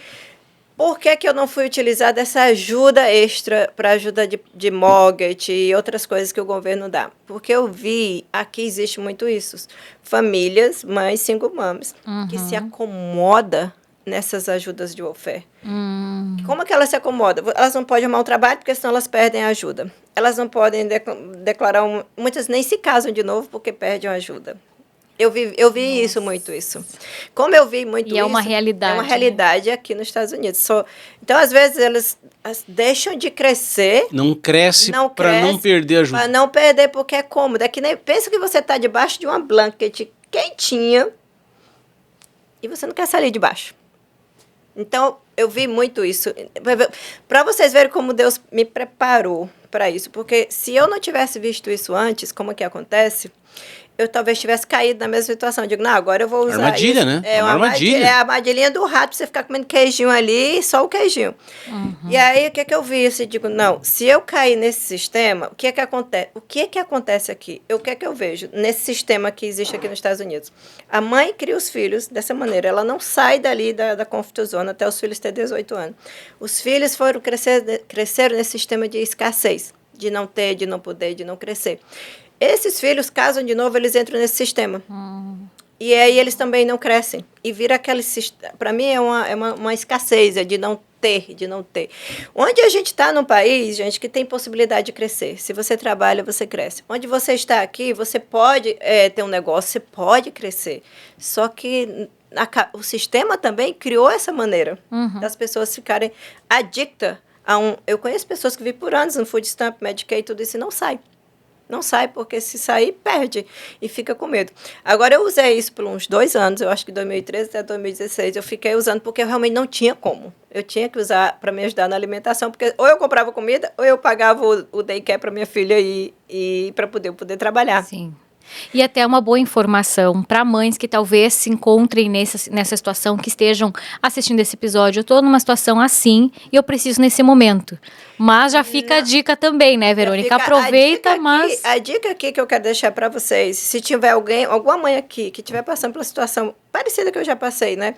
Por que eu não fui utilizar dessa ajuda extra para ajuda de mortgage e outras coisas que o governo dá? Porque eu vi, aqui existe muito isso, famílias, mães, single moms, que se acomodam nessas ajudas de welfare. Como é que elas se acomodam? Elas não podem arrumar o trabalho, porque senão elas perdem a ajuda. Elas não podem declarar... Muitas nem se casam de novo, porque perdem a ajuda. Eu vi muito isso. Como eu vi muito isso... E é uma realidade. É uma realidade aqui nos Estados Unidos. Então, às vezes, elas deixam de crescer... Não cresce para não perder a ajuda. Para não perder, porque é cômodo. É que nem... Pensa que você está debaixo de uma blanket quentinha e você não quer sair de baixo. Então, eu vi muito isso. Para vocês verem como Deus me preparou para isso. Porque se eu não tivesse visto isso antes, como que acontece, eu talvez tivesse caído na mesma situação. Eu digo, não, agora eu vou usar armadilha, isso. Né? É uma armadilha. É a armadilhinha do rato, pra você ficar comendo queijinho ali, só o queijinho. E aí, o que eu vi? Eu digo, não, se eu cair nesse sistema, o que acontece? O que acontece aqui? O que eu vejo nesse sistema que existe aqui nos Estados Unidos? A mãe cria os filhos dessa maneira. Ela não sai dali da comfort zone até os filhos terem 18 anos. Os filhos cresceram nesse sistema de escassez, de não ter, de não poder, de não crescer. Esses filhos casam de novo, eles entram nesse sistema. E aí eles também não crescem. E vira aquele sistema... Para mim é uma escassez, é de não ter, de não ter. Onde a gente está num país, gente, que tem possibilidade de crescer. Se você trabalha, você cresce. Onde você está aqui, você pode ter um negócio, você pode crescer. Só que o sistema também criou essa maneira das pessoas ficarem adictas a um... Eu conheço pessoas que vivem por anos no food stamp, Medicaid, tudo isso e não sai. Não sai, porque se sair, perde e fica com medo. Agora, eu usei isso por uns 2 anos, eu acho que 2013 até 2016, eu fiquei usando porque eu realmente não tinha como. Eu tinha que usar para me ajudar na alimentação, porque ou eu comprava comida, ou eu pagava o daycare para minha filha e para poder trabalhar. Sim. E até uma boa informação para mães que talvez se encontrem nessa situação, que estejam assistindo esse episódio. Eu estou numa situação assim e eu preciso nesse momento. Mas já fica a dica também, né, Verônica? Aproveita, mas... A dica aqui que eu quero deixar para vocês, se tiver alguma mãe aqui que estiver passando por uma situação parecida que eu já passei, né?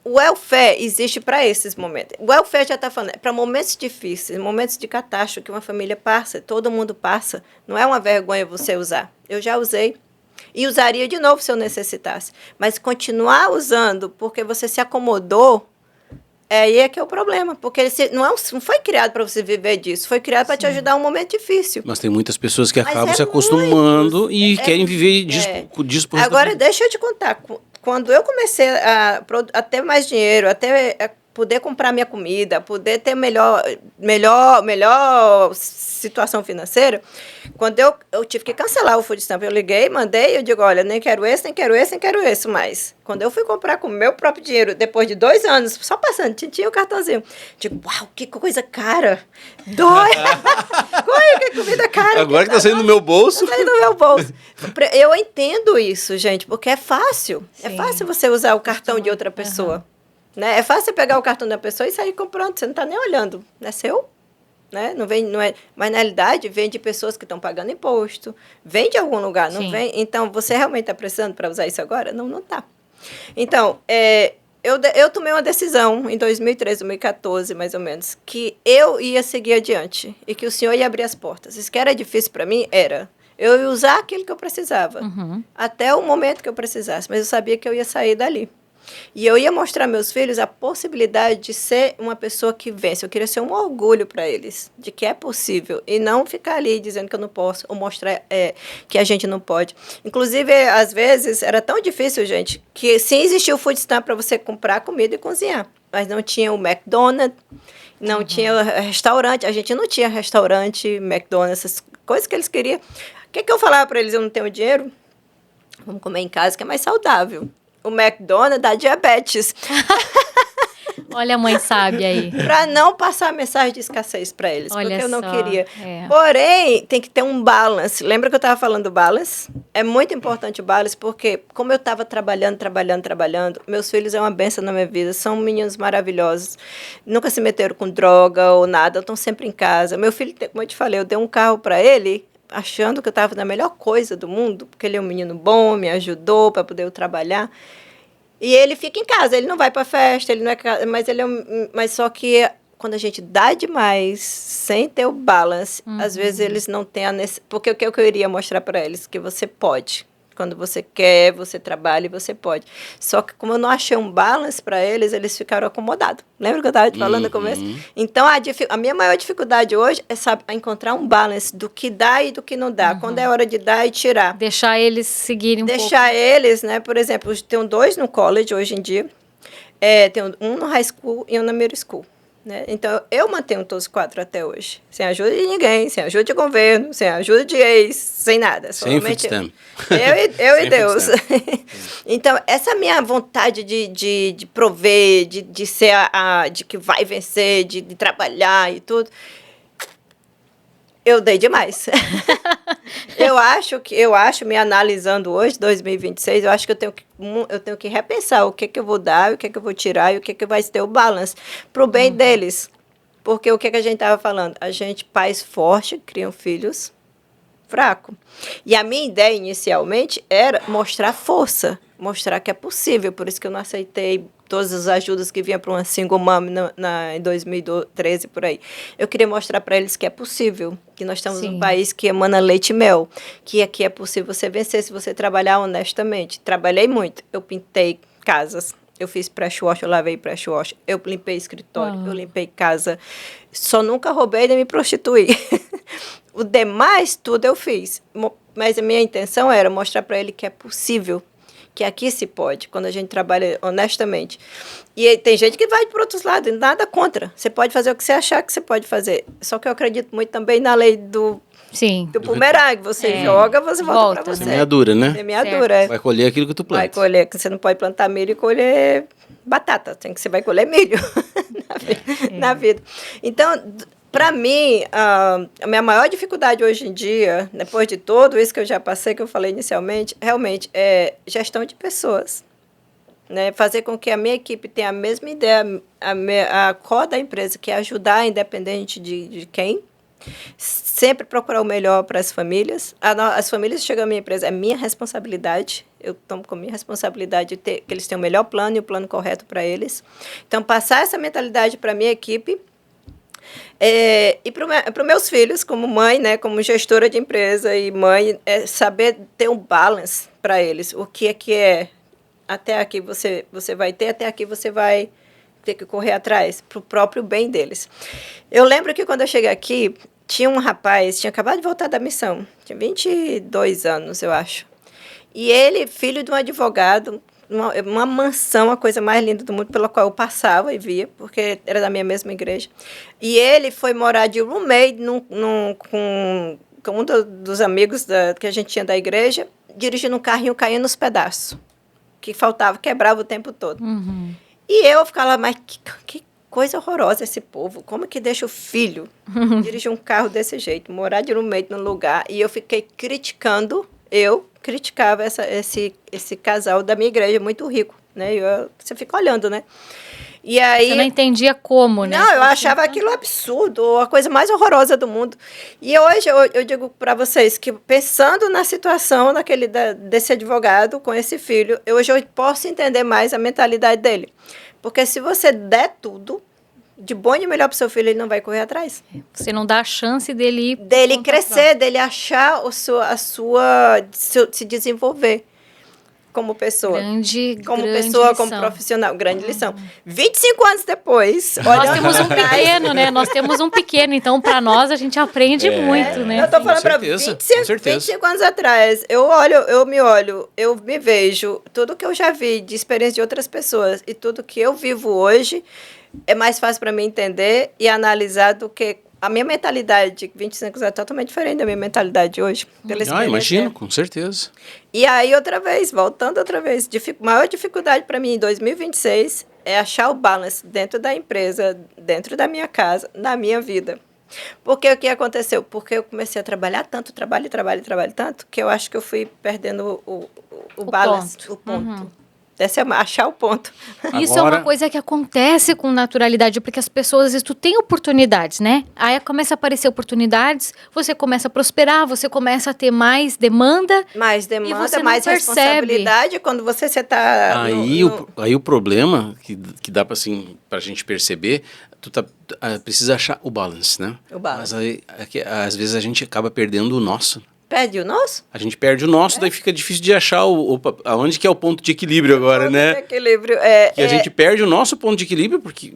O welfare existe para esses momentos. O welfare já está falando, para momentos difíceis, momentos de catástrofe que uma família passa, todo mundo passa. Não é uma vergonha você usar. Eu já usei e usaria de novo se eu necessitasse. Mas continuar usando porque você se acomodou, aí é que é o problema. Porque não foi criado para você viver disso, foi criado para te ajudar em um momento difícil. Mas tem muitas pessoas que acabam se acostumando e querem viver disso por Agora, deixa eu te contar. Quando eu comecei a ter mais dinheiro, a poder comprar minha comida, poder ter melhor situação financeira, quando eu tive que cancelar o food stamp, eu liguei, mandei, eu digo, olha, nem quero esse mais. Quando eu fui comprar com o meu próprio dinheiro, depois de 2 anos, só passando, tinha o cartãozinho, digo, uau, que coisa cara, dói, que comida cara. Agora que tá saindo do meu bolso. Tá saindo do meu bolso. Eu entendo isso, gente, porque é fácil. Sim. É fácil você usar o cartão de outra pessoa. Né? É fácil você pegar o cartão da pessoa e sair comprando, você não está nem olhando, não é seu, né? Não é, mas na realidade vem de pessoas que estão pagando imposto, vem de algum lugar, não vem, então você realmente está precisando para usar isso agora? Não está. Então, eu tomei uma decisão em 2013, 2014, mais ou menos, que eu ia seguir adiante e que o Senhor ia abrir as portas. Isso que era difícil para mim, eu ia usar aquilo que eu precisava, até o momento que eu precisasse, mas eu sabia que eu ia sair dali. E eu ia mostrar aos meus filhos a possibilidade de ser uma pessoa que vence. Eu queria ser um orgulho para eles, de que é possível. E não ficar ali dizendo que eu não posso, ou mostrar que a gente não pode. Inclusive, às vezes, era tão difícil, gente, que sim existia o food stamp para você comprar comida e cozinhar. Mas não tinha o McDonald's, não tinha restaurante. A gente não tinha restaurante, McDonald's, essas coisas que eles queriam. O que eu falava para eles? Eu não tenho dinheiro? Vamos comer em casa, que é mais saudável. O McDonald's dá diabetes. Olha a mãe sábia aí. Para não passar mensagem de escassez para eles, olha porque eu não só, queria. Porém, tem que ter um balance. Lembra que eu estava falando do balance? É muito importante o balance, porque como eu estava trabalhando, meus filhos é uma bênção na minha vida, são meninos maravilhosos, nunca se meteram com droga ou nada, estão sempre em casa. Meu filho, como eu te falei, eu dei um carro para ele, achando que eu estava na melhor coisa do mundo, porque ele é um menino bom, me ajudou para poder eu trabalhar. E ele fica em casa, ele não vai para festa, ele não é, mas só que quando a gente dá demais, sem ter o balance, às vezes eles não têm a necessidade. Porque o que eu iria mostrar para eles? Que você pode. Quando você quer, você trabalha e você pode. Só que como eu não achei um balance para eles, eles ficaram acomodados. Lembra que eu estava te falando no começo? Então, a minha maior dificuldade hoje é encontrar um balance do que dá e do que não dá. Quando é hora de dar e tirar. Deixar eles seguirem pouco. Deixar eles, né? Por exemplo, tenho 2 no college hoje em dia. Tenho um no high school e um na middle school. Né? Então, eu mantenho todos 4 até hoje. Sem ajuda de ninguém, sem ajuda de governo, sem ajuda de ex, sem nada. Sem food stamp. Eu e Deus. Então, essa minha vontade de prover, de ser de que vai vencer, de trabalhar e tudo, eu dei demais. eu acho, me analisando hoje, 2026, eu acho que eu tenho que repensar o que eu vou dar, o que eu vou tirar e o que vai ter o balance para o bem deles. Porque o que a gente estava falando? Pais fortes criam filhos fracos. E a minha ideia inicialmente era mostrar força, mostrar que é possível. Por isso que eu não aceitei todas as ajudas que vinham para uma single mom em 2013, por aí. Eu queria mostrar para eles que é possível, que nós estamos num país que emana leite e mel, que aqui é possível você vencer se você trabalhar honestamente. Trabalhei muito, eu pintei casas, Eu fiz press wash, eu lavei press wash, eu limpei escritório, eu limpei casa. Só nunca roubei nem me prostituí. O demais, tudo eu fiz. Mas a minha intenção era mostrar para ele que é possível, que aqui se pode, quando a gente trabalha honestamente. E aí, tem gente que vai para outros lados, nada contra. Você pode fazer o que você achar que você pode fazer. Só que eu acredito muito também na lei do bumerangue. Você joga, você volta para você. Semeadura, né? Semeadura. Vai colher aquilo que tu planta. Vai colher, que você não pode plantar milho e colher batata. Você vai colher milho na vida. Então, para mim, a minha maior dificuldade hoje em dia, depois de tudo isso que eu já passei, que eu falei inicialmente, realmente gestão de pessoas. Né? Fazer com que a minha equipe tenha a mesma ideia, a core da empresa, que é ajudar, independente de quem. Sempre procurar o melhor para as famílias. As famílias que chegam à minha empresa, é minha responsabilidade. Eu tomo como minha responsabilidade que eles tenham o melhor plano e o plano correto para eles. Então, passar essa mentalidade para a minha equipe. E para os meus filhos, como mãe, né, como gestora de empresa e mãe, saber ter um balance para eles. O que é até aqui você vai ter, até aqui você vai ter que correr atrás, para o próprio bem deles. Eu lembro que quando eu cheguei aqui, tinha um rapaz, tinha acabado de voltar da missão, tinha 22 anos, eu acho. E ele, filho de um advogado, uma mansão, a coisa mais linda do mundo, pela qual eu passava e via, porque era da minha mesma igreja. E ele foi morar de roommate com um dos amigos que a gente tinha da igreja, dirigindo um carrinho caindo nos pedaços, que faltava, quebrava o tempo todo. Uhum. E eu ficava lá, mas que coisa horrorosa esse povo, como que deixa o filho dirigir um carro desse jeito, morar de roommate num lugar, e eu fiquei criticando, criticava esse casal da minha igreja, muito rico, né? Você fica olhando, né? E aí, você não entendia como, né? Não, eu achava aquilo absurdo, a coisa mais horrorosa do mundo. E hoje eu digo para vocês que, pensando na situação desse advogado com esse filho, hoje eu posso entender mais a mentalidade dele. Porque se você der tudo, de bom e melhor para o seu filho, ele não vai correr atrás. Você não dá a chance dele crescer, dele achar se desenvolver como pessoa. Como pessoa, lição. Como profissional. Grande lição. 25 anos depois... Nós temos um pequeno, né? Nós temos um pequeno, então, para nós, a gente aprende muito, né? Eu tô falando para 25 anos atrás. Eu me vejo, tudo que eu já vi de experiência de outras pessoas e tudo que eu vivo hoje, é mais fácil para mim entender e analisar do que... A minha mentalidade de 25 anos é totalmente diferente da minha mentalidade de hoje. Imagino, com certeza. E aí, voltando outra vez, maior dificuldade para mim em 2026 é achar o balance dentro da empresa, dentro da minha casa, na minha vida. Porque o que aconteceu? Porque eu comecei a trabalhar tanto, trabalho tanto, que eu acho que eu fui perdendo o balance, o ponto. Uhum. Achar o ponto. Isso é uma coisa que acontece com naturalidade, porque as pessoas, às vezes, tu tem oportunidades, né? Aí começa a aparecer oportunidades, você começa a prosperar, você começa a ter mais demanda. Mais responsabilidade. Quando você está... Aí o problema que dá para a gente perceber, precisa achar o balance, né? O balance. Mas aí, às vezes a gente acaba perdendo o nosso. Perde o nosso? A gente perde o nosso, daí fica difícil de achar aonde que é o ponto de equilíbrio agora, né? Equilíbrio. A gente perde o nosso ponto de equilíbrio, porque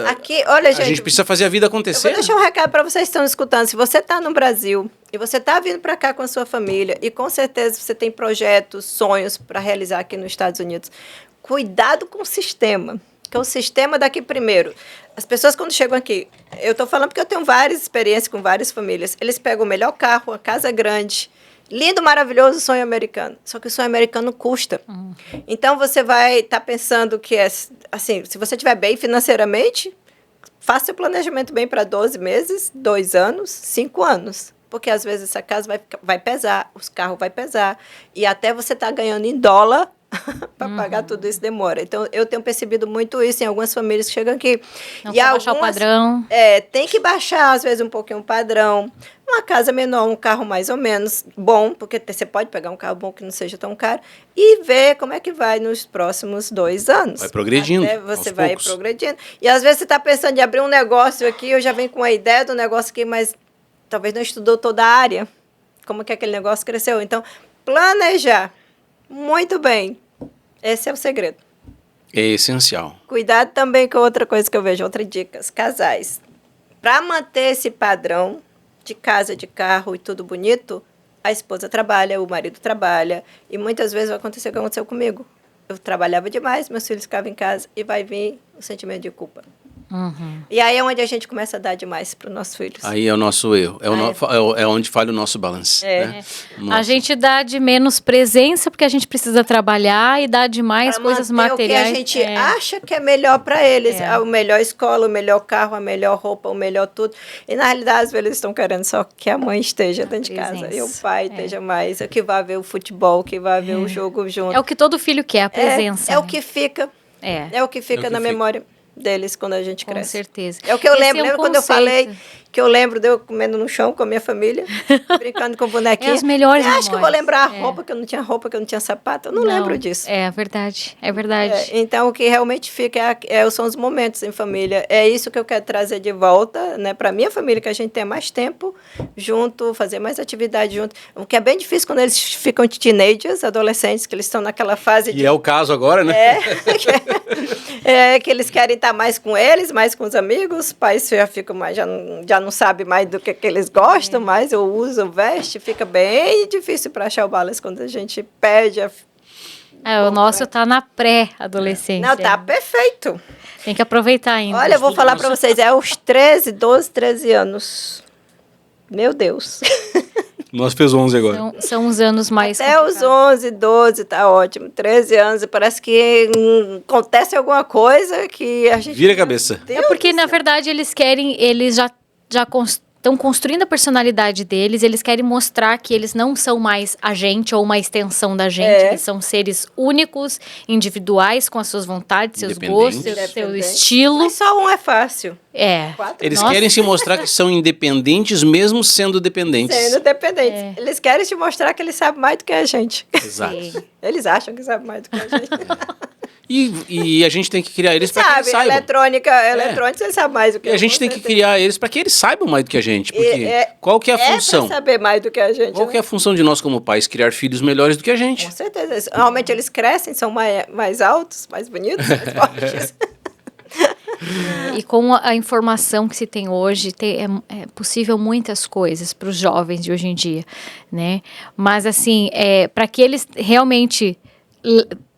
aqui, olha, a gente precisa fazer a vida acontecer. Eu vou deixar um recado para vocês que estão escutando. Se você está no Brasil e você está vindo para cá com a sua família, e com certeza você tem projetos, sonhos para realizar aqui nos Estados Unidos, cuidado com o sistema. Que é o sistema daqui primeiro. As pessoas quando chegam aqui, eu estou falando porque eu tenho várias experiências com várias famílias, eles pegam o melhor carro, a casa grande, lindo, maravilhoso, sonho americano. Só que o sonho americano custa. Então você vai estar pensando que assim, se você estiver bem financeiramente, faça seu planejamento bem para 12 meses, 2 anos, 5 anos. Porque às vezes essa casa vai pesar, os carros vai pesar, e até você estar ganhando em dólar, para pagar tudo isso demora. Então, eu tenho percebido muito isso em algumas famílias que chegam aqui. Não e baixar o padrão. Tem que baixar, às vezes, um pouquinho o padrão. Uma casa menor, um carro mais ou menos bom, porque você pode pegar um carro bom que não seja tão caro, e ver como é que vai nos próximos 2 anos. Vai progredindo. Até você vai progredindo. E, às vezes, você está pensando em abrir um negócio aqui, eu já venho com a ideia do negócio aqui, mas talvez não estudou toda a área, como que aquele negócio cresceu. Então, planejar muito bem. Esse é o segredo. É essencial. Cuidado também com outra coisa que eu vejo, outra dica, os casais. Para manter esse padrão de casa, de carro e tudo bonito, a esposa trabalha, o marido trabalha. E muitas vezes vai acontecer o que aconteceu comigo. Eu trabalhava demais, meus filhos ficavam em casa e vai vir o sentimento de culpa. E aí é onde a gente começa a dar demais para os nossos filhos. Aí é o nosso erro. É onde falha o nosso balance. Né? A gente dá de menos presença porque a gente precisa trabalhar e dá de mais pra coisas manter materiais. O que a gente acha que é melhor para eles. A melhor escola, o melhor carro, a melhor roupa, o melhor tudo. E na realidade, às vezes, eles estão querendo só que a mãe esteja dentro de casa. E o pai esteja mais. O que vai ver o futebol, que vai ver o jogo junto. É o que todo filho quer, a presença. É o que fica. É o que fica na memória deles quando a gente cresce. Com certeza. É o que eu lembro. Lembra quando eu falei que eu lembro de eu comendo no chão com a minha família, brincando com bonequinha? É as melhores memórias. Acho que eu vou lembrar a roupa, que eu não tinha sapato? Eu não lembro disso. É verdade, é verdade. Então, o que realmente fica são os momentos em família. É isso que eu quero trazer de volta, né, para minha família, que a gente tenha mais tempo junto, fazer mais atividade junto. O que é bem difícil quando eles ficam teenagers, adolescentes, que eles estão naquela fase E é o caso agora, né? Que eles querem estar mais com eles, mais com os amigos, os pais já ficam mais, já não sabem mais do que eles gostam, mais ou usam, veste, fica bem difícil para achar o balance quando a gente perde. O nosso tá na pré-adolescência. Não, tá perfeito. Tem que aproveitar ainda. Olha, eu vou falar para vocês, os 13 anos. Meu Deus. Nós fez 11 agora. São os anos mais Até os 11, 12, tá ótimo. 13 anos, parece que acontece alguma coisa que a gente... Vira a cabeça. Porque, na verdade, eles já estão construindo a personalidade deles, eles querem mostrar que eles não são mais a gente ou uma extensão da gente, eles são seres únicos, individuais, com as suas vontades, seus gostos, seu estilo. Mas só um é fácil. Eles querem se mostrar que são independentes, mesmo sendo dependentes. Sendo dependentes. Eles querem te mostrar que eles sabem mais do que a gente. Exato. Eles acham que sabem mais do que a gente. E a gente tem que criar eles para que eles saibam. Eletrônica, eles sabem mais do que a gente. E a gente tem que criar eles para que eles saibam mais do que a gente. Porque qual que é a função? Pra saber mais do que a gente. Qual que é a função de nós como pais? Criar filhos melhores do que a gente. Com certeza. Normalmente eles crescem, são mais altos, mais bonitos, mais fortes. E com a informação que se tem hoje, é possível muitas coisas para os jovens de hoje em dia, né? Mas assim, para que eles realmente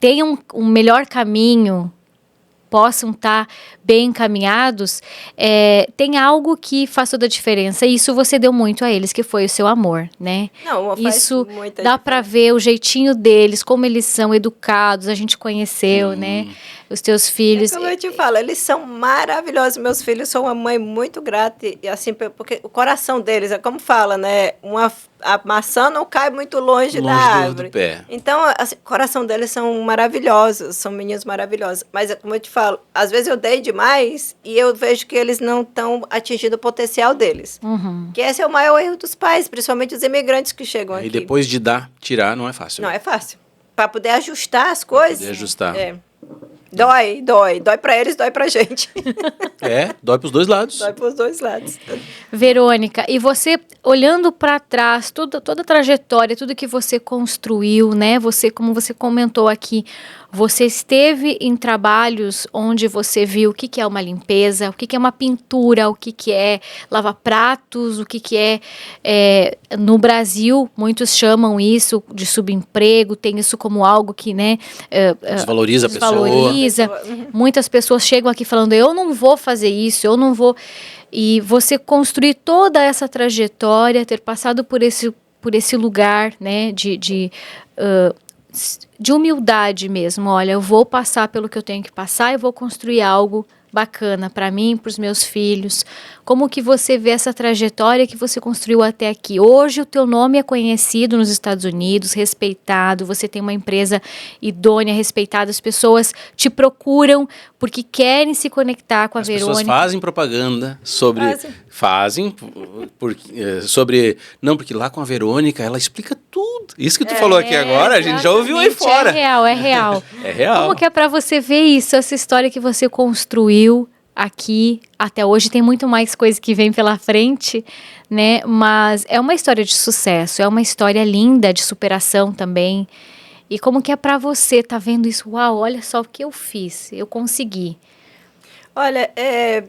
tenham um melhor caminho, possam estar bem encaminhados, tem algo que faz toda a diferença. E isso você deu muito a eles, que foi o seu amor, né? Isso dá para ver o jeitinho deles, como eles são educados, a gente conheceu, né? Os teus filhos. Como eu te falo, eles são maravilhosos. Meus filhos são uma mãe muito grata, e assim, porque o coração deles, é como fala, né? A maçã não cai muito longe da árvore. Do pé. Então, assim, o coração deles são maravilhosos, são meninos maravilhosos. Mas, como eu te falo, às vezes eu dei demais e eu vejo que eles não estão atingindo o potencial deles. Que esse é o maior erro dos pais, principalmente os imigrantes que chegam aqui. E depois de tirar, não é fácil. Não é fácil. Para poder ajustar as coisas. Poder ajustar. Dói para eles, dói pra gente. Dói pros dois lados. Dói pros dois lados. Verônica, e você, olhando para trás, toda a trajetória, tudo que você construiu, né? Como você comentou aqui, você esteve em trabalhos onde você viu o que é uma limpeza, o que é uma pintura, o que é lavar pratos, o que é... no Brasil, muitos chamam isso de subemprego, tem isso como algo que, né... desvaloriza a pessoa. Muitas pessoas chegam aqui falando, eu não vou fazer isso, eu não vou... E você construir toda essa trajetória, ter passado por esse lugar, né, de humildade mesmo. Olha, eu vou passar pelo que eu tenho que passar e vou construir algo bacana para mim, para os meus filhos. Como que você vê essa trajetória que você construiu até aqui? Hoje o teu nome é conhecido nos Estados Unidos, respeitado, você tem uma empresa idônea, respeitada, as pessoas te procuram porque querem se conectar com a Verônica. As pessoas fazem propaganda sobre... porque lá com a Verônica ela explica tudo. Isso que tu falou aqui agora, a gente já ouviu aí fora. É real. É real. Como que é para você ver isso, essa história que você construiu aqui até hoje? Tem muito mais coisa que vem pela frente, né? Mas é uma história de sucesso, é uma história linda de superação também. E como que é para você, tá vendo isso? Uau, olha só o que eu fiz, eu consegui. Olha, é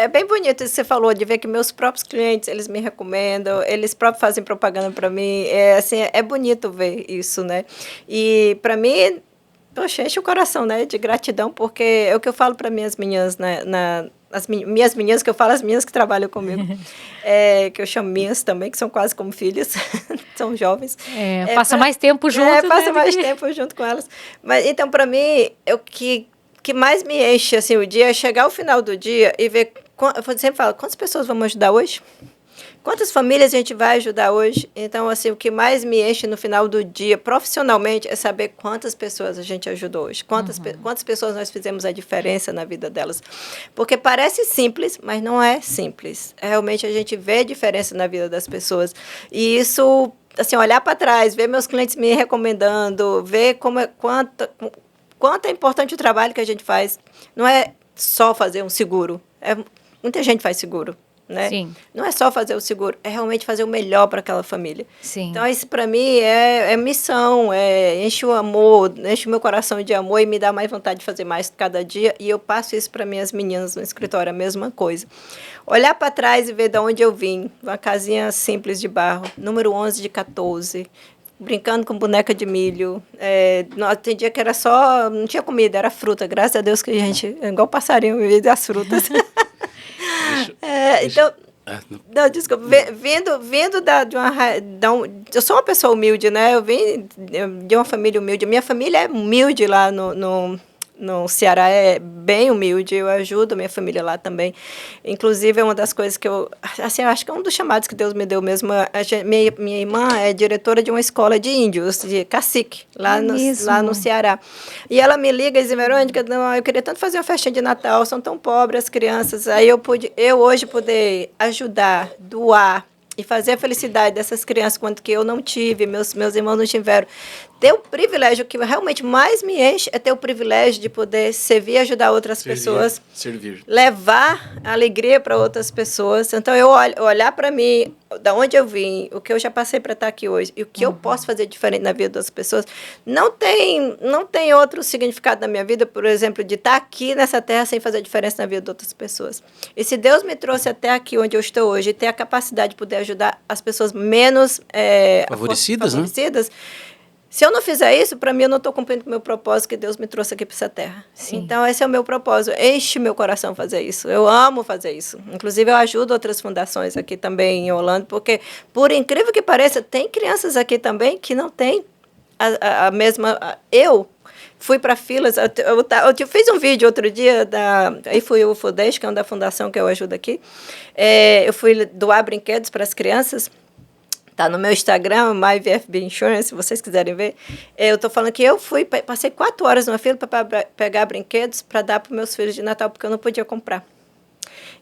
bem bonito isso que você falou, de ver que meus próprios clientes, eles me recomendam, eles próprios fazem propaganda para mim. Assim, é bonito ver isso, né? E para mim, poxa, enche o coração, né, de gratidão, porque é o que eu falo para minhas meninas, né, minhas meninas, que eu falo as meninas que trabalham comigo, que eu chamo minhas também, que são quase como filhas, são jovens. Passa mais tempo junto, passa né, mais tempo junto com elas. Mas, então, para mim, o que mais me enche assim, o dia é chegar ao final do dia e ver, eu sempre falo, quantas pessoas vamos ajudar hoje? Quantas famílias a gente vai ajudar hoje? Então, assim, o que mais me enche no final do dia, profissionalmente, é saber quantas pessoas a gente ajudou hoje. Quantas pessoas nós fizemos a diferença na vida delas. Porque parece simples, mas não é simples. Realmente, a gente vê a diferença na vida das pessoas. E isso, assim, olhar para trás, ver meus clientes me recomendando, ver quanto é importante o trabalho que a gente faz. Não é só fazer um seguro. Muita gente faz seguro. Né? Sim. Não é só fazer o seguro, é realmente fazer o melhor para aquela família. Sim. Então, isso para mim é missão, enche o amor, enche o meu coração de amor e me dá mais vontade de fazer mais cada dia. E eu passo isso para minhas meninas no escritório, a mesma coisa. Olhar para trás e ver de onde eu vim, uma casinha simples de barro, número 11 de 14, brincando com boneca de milho. Tem dia que era só, não tinha comida, era fruta. Graças a Deus que a gente, igual passarinho, vive das frutas. Então, não, desculpa, vindo eu sou uma pessoa humilde, né? Eu vim de uma família humilde. Minha família é humilde lá no Ceará, é bem humilde. Eu ajudo a minha família lá também. Inclusive, é uma das coisas que eu acho que é um dos chamados que Deus me deu mesmo. Minha irmã é diretora de uma escola de índios, de cacique, lá no Ceará. E ela me liga e diz, Verônica, eu queria tanto fazer uma festinha de Natal, são tão pobres as crianças. Aí eu hoje poder ajudar, doar e fazer a felicidade dessas crianças, quanto que eu não tive, meus irmãos não tiveram. Ter o privilégio, o que realmente mais me enche é ter o privilégio de poder servir e ajudar outras pessoas. Servir. Levar alegria para outras pessoas. Então, eu olhar para mim, da onde eu vim, o que eu já passei para estar aqui hoje, e o que eu posso fazer diferente na vida das pessoas, não tem outro significado na minha vida, por exemplo, de estar aqui nessa terra sem fazer diferença na vida de outras pessoas. E se Deus me trouxe até aqui onde eu estou hoje, e ter a capacidade de poder ajudar as pessoas menos favorecidas, né? Se eu não fizer isso, para mim, eu não estou cumprindo com o meu propósito que Deus me trouxe aqui para essa terra. Sim. Então, esse é o meu propósito. Enche meu coração fazer isso. Eu amo fazer isso. Inclusive, eu ajudo outras fundações aqui também em Orlando, porque, por incrível que pareça, tem crianças aqui também que não têm a mesma... Eu fui para filas... Eu fiz um vídeo outro dia, aí fui o Foundation, que é uma da fundação que eu ajudo aqui. Eu fui doar brinquedos para as crianças. Tá no meu Instagram, MyVFB Insurance, se vocês quiserem ver. Eu estou falando que eu passei 4 horas numa fila para pegar brinquedos para dar para meus filhos de Natal, porque eu não podia comprar.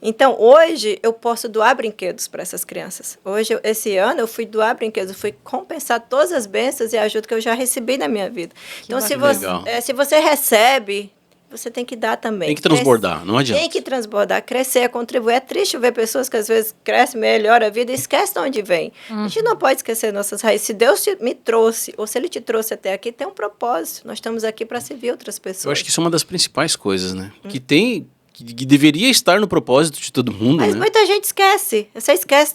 Então, hoje, eu posso doar brinquedos para essas crianças. Esse ano, eu fui doar brinquedos, eu fui compensar todas as bênçãos e a ajuda que eu já recebi na minha vida. Então, se você recebe... Você tem que dar também. Tem que transbordar, não adianta. Tem que transbordar, crescer, contribuir. É triste ver pessoas que às vezes crescem, melhoram a vida e esquecem de onde vem. A gente não pode esquecer nossas raízes. Se Deus me trouxe, ou se Ele te trouxe até aqui, tem um propósito. Nós estamos aqui para servir outras pessoas. Eu acho que isso é uma das principais coisas, né? Que deveria estar no propósito de todo mundo, Mas né? muita gente esquece. Você esquece.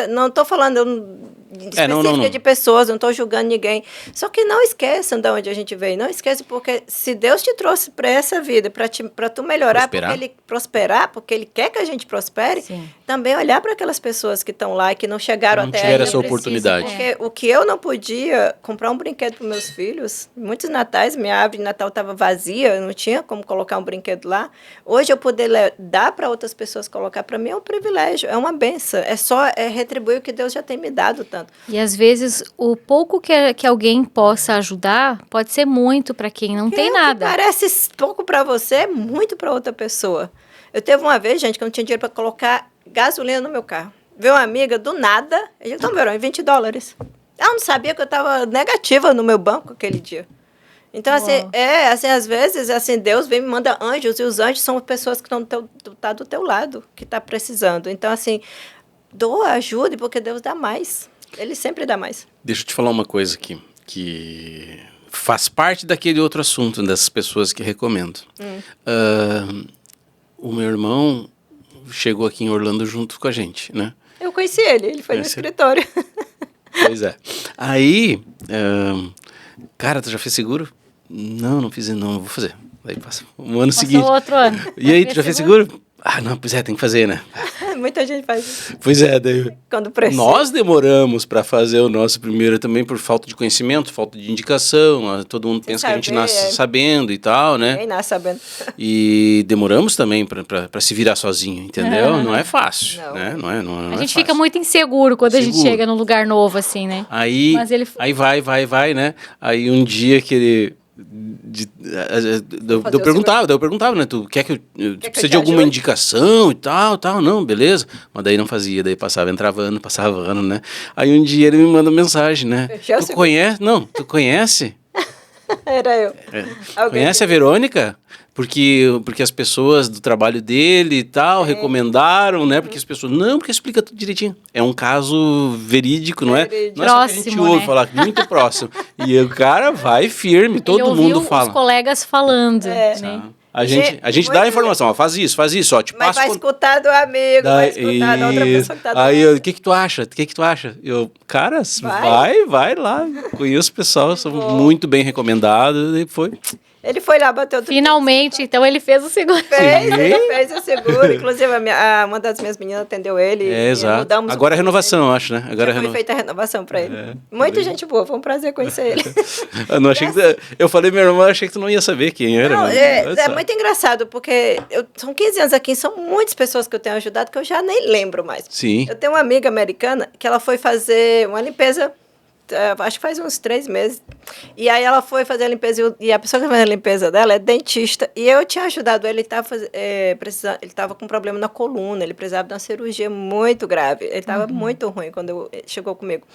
Não estou falando específica de pessoas, não estou julgando ninguém. Só que não esqueçam de onde a gente veio. Não esqueça, porque se Deus te trouxe para essa vida, para tu melhorar, porque Ele quer que a gente prospere, Sim. Também olhar para aquelas pessoas que estão lá e que não chegaram até aí. Não tiveram essa oportunidade. Porque o que eu não podia comprar um brinquedo para meus filhos, muitos natais, minha árvore de Natal estava vazia, eu não tinha como colocar um brinquedo lá. Hoje eu poder dar para outras pessoas colocar, para mim é um privilégio, é uma benção. É retribuir o que Deus já tem me dado tanto. E às vezes o pouco que alguém possa ajudar pode ser muito para quem não tem nada. Parece pouco para você, é muito para outra pessoa. Eu teve uma vez, gente, que eu não tinha dinheiro para colocar gasolina no meu carro. Veio uma amiga do nada, eu disse, então, Verônica, $20. Ela não sabia que eu estava negativa no meu banco aquele dia. Então, assim, às vezes, assim, Deus vem e me manda anjos, e os anjos são pessoas que estão do teu lado, que estão precisando. Então, assim, doa, ajude, porque Deus dá mais. Ele sempre dá mais. Deixa eu te falar uma coisa aqui, que faz parte daquele outro assunto, dessas pessoas que recomendam. O meu irmão chegou aqui em Orlando junto com a gente, né? Eu conheci ele foi no escritório. Pois é. Aí, cara, tu já fez seguro? Não fiz, não, vou fazer. Aí passa um ano seguinte. Outro ano. E aí, tu já fez seguro? Ah, não, pois é, tem que fazer, né? Muita gente faz isso. Pois é, daí... Quando precisa. Nós demoramos para fazer o nosso primeiro também por falta de conhecimento, falta de indicação. Todo mundo pensa que a gente nasce sabendo e tal, né? Ninguém nasce sabendo. E demoramos também para se virar sozinho, entendeu? Não é fácil, né? Não a é gente fácil. fica muito inseguro quando a gente chega num lugar novo, assim, né? Aí, Mas ele... aí vai, né? Aí um dia que ele... Eu perguntava, né? Tu quer que eu precisa de alguma indicação e tal, não, beleza. Mas daí não fazia, daí passava ano, né? Aí um dia ele me manda mensagem, né? Tu conhece? Não, tu conhece? Era eu. Conhece a Verônica? Porque as pessoas do trabalho dele e tal recomendaram, né? Porque as pessoas... Não, porque explica tudo direitinho. É um caso verídico, não é? Não é só que a gente ouve falar, muito próximo. E o cara vai firme, todo mundo fala. Os colegas falando, né? A gente dá a informação, ó, faz isso, ó. Mas vai escutar do amigo, vai escutar da outra pessoa que tá do lado. Aí, o que tu acha? Eu, cara, vai lá. Conheço o pessoal, são muito bem recomendados, e foi... Ele foi lá, bateu tudo. Finalmente, então ele fez o seguro. Ele fez o seguro. Inclusive, uma das minhas meninas atendeu ele. Exato. Agora é renovação, eu acho, né? Agora foi feita a renovação pra ele. Muita gente boa, foi um prazer conhecer ele. Eu não achei eu falei, meu irmão, achei que tu não ia saber quem era. Não, é muito engraçado, porque são 15 anos aqui, são muitas pessoas que eu tenho ajudado que eu já nem lembro mais. Sim. Eu tenho uma amiga americana que ela foi fazer uma limpeza, acho que faz uns 3 meses. E aí ela foi fazer a limpeza, e a pessoa que faz a limpeza dela é dentista. E eu tinha ajudado ele, ele estava com um problema na coluna, ele precisava de uma cirurgia muito grave. Ele estava muito ruim quando chegou comigo.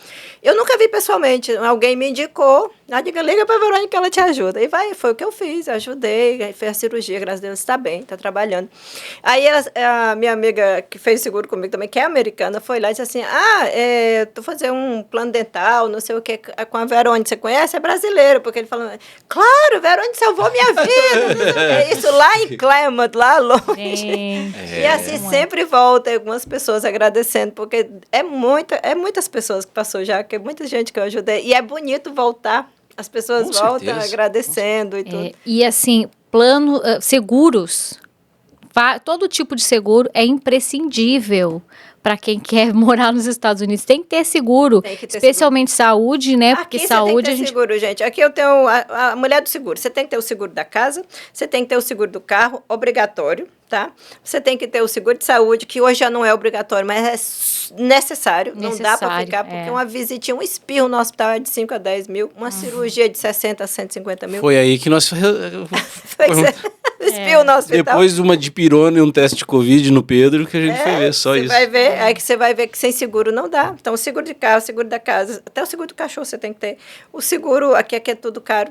Eu nunca vi pessoalmente, alguém me indicou, liga para a Verônica que ela te ajuda. E foi o que eu fiz, ajudei, fez a cirurgia, graças a Deus está bem, está trabalhando. Aí a minha amiga que fez seguro comigo também, que é americana, foi lá e disse assim, estou fazendo um plano dental, não sei o que, com a Verônica, você conhece? É brasileiro, porque ele falou, claro, Verônica salvou minha vida. Isso lá em Claremont, lá longe. E assim, sempre volta algumas pessoas agradecendo, porque é muitas pessoas que passou já, que é muita gente que eu ajudei, e é bonito voltar, as pessoas voltam agradecendo e tudo. E assim, seguros, todo tipo de seguro é imprescindível para quem quer morar nos Estados Unidos. Tem que ter seguro, especialmente saúde, né? Porque aqui saúde tem que ter seguro, gente. Aqui eu tenho a mulher do seguro. Você tem que ter o seguro da casa, você tem que ter o seguro do carro, obrigatório, tá? Você tem que ter o seguro de saúde, que hoje já não é obrigatório, mas é necessário. Não dá para ficar, porque uma visitinha, um espirro no hospital é de 5 a 10 mil, uma cirurgia de 60 a 150 mil. Foi aí que nós... Espirro no hospital. Depois de uma dipirona e um teste de Covid no Pedro, que a gente foi ver só isso. Vai ver, aí que você vai ver que sem seguro não dá. Então, o seguro de carro, o seguro da casa, até o seguro do cachorro você tem que ter. O seguro, aqui é tudo caro.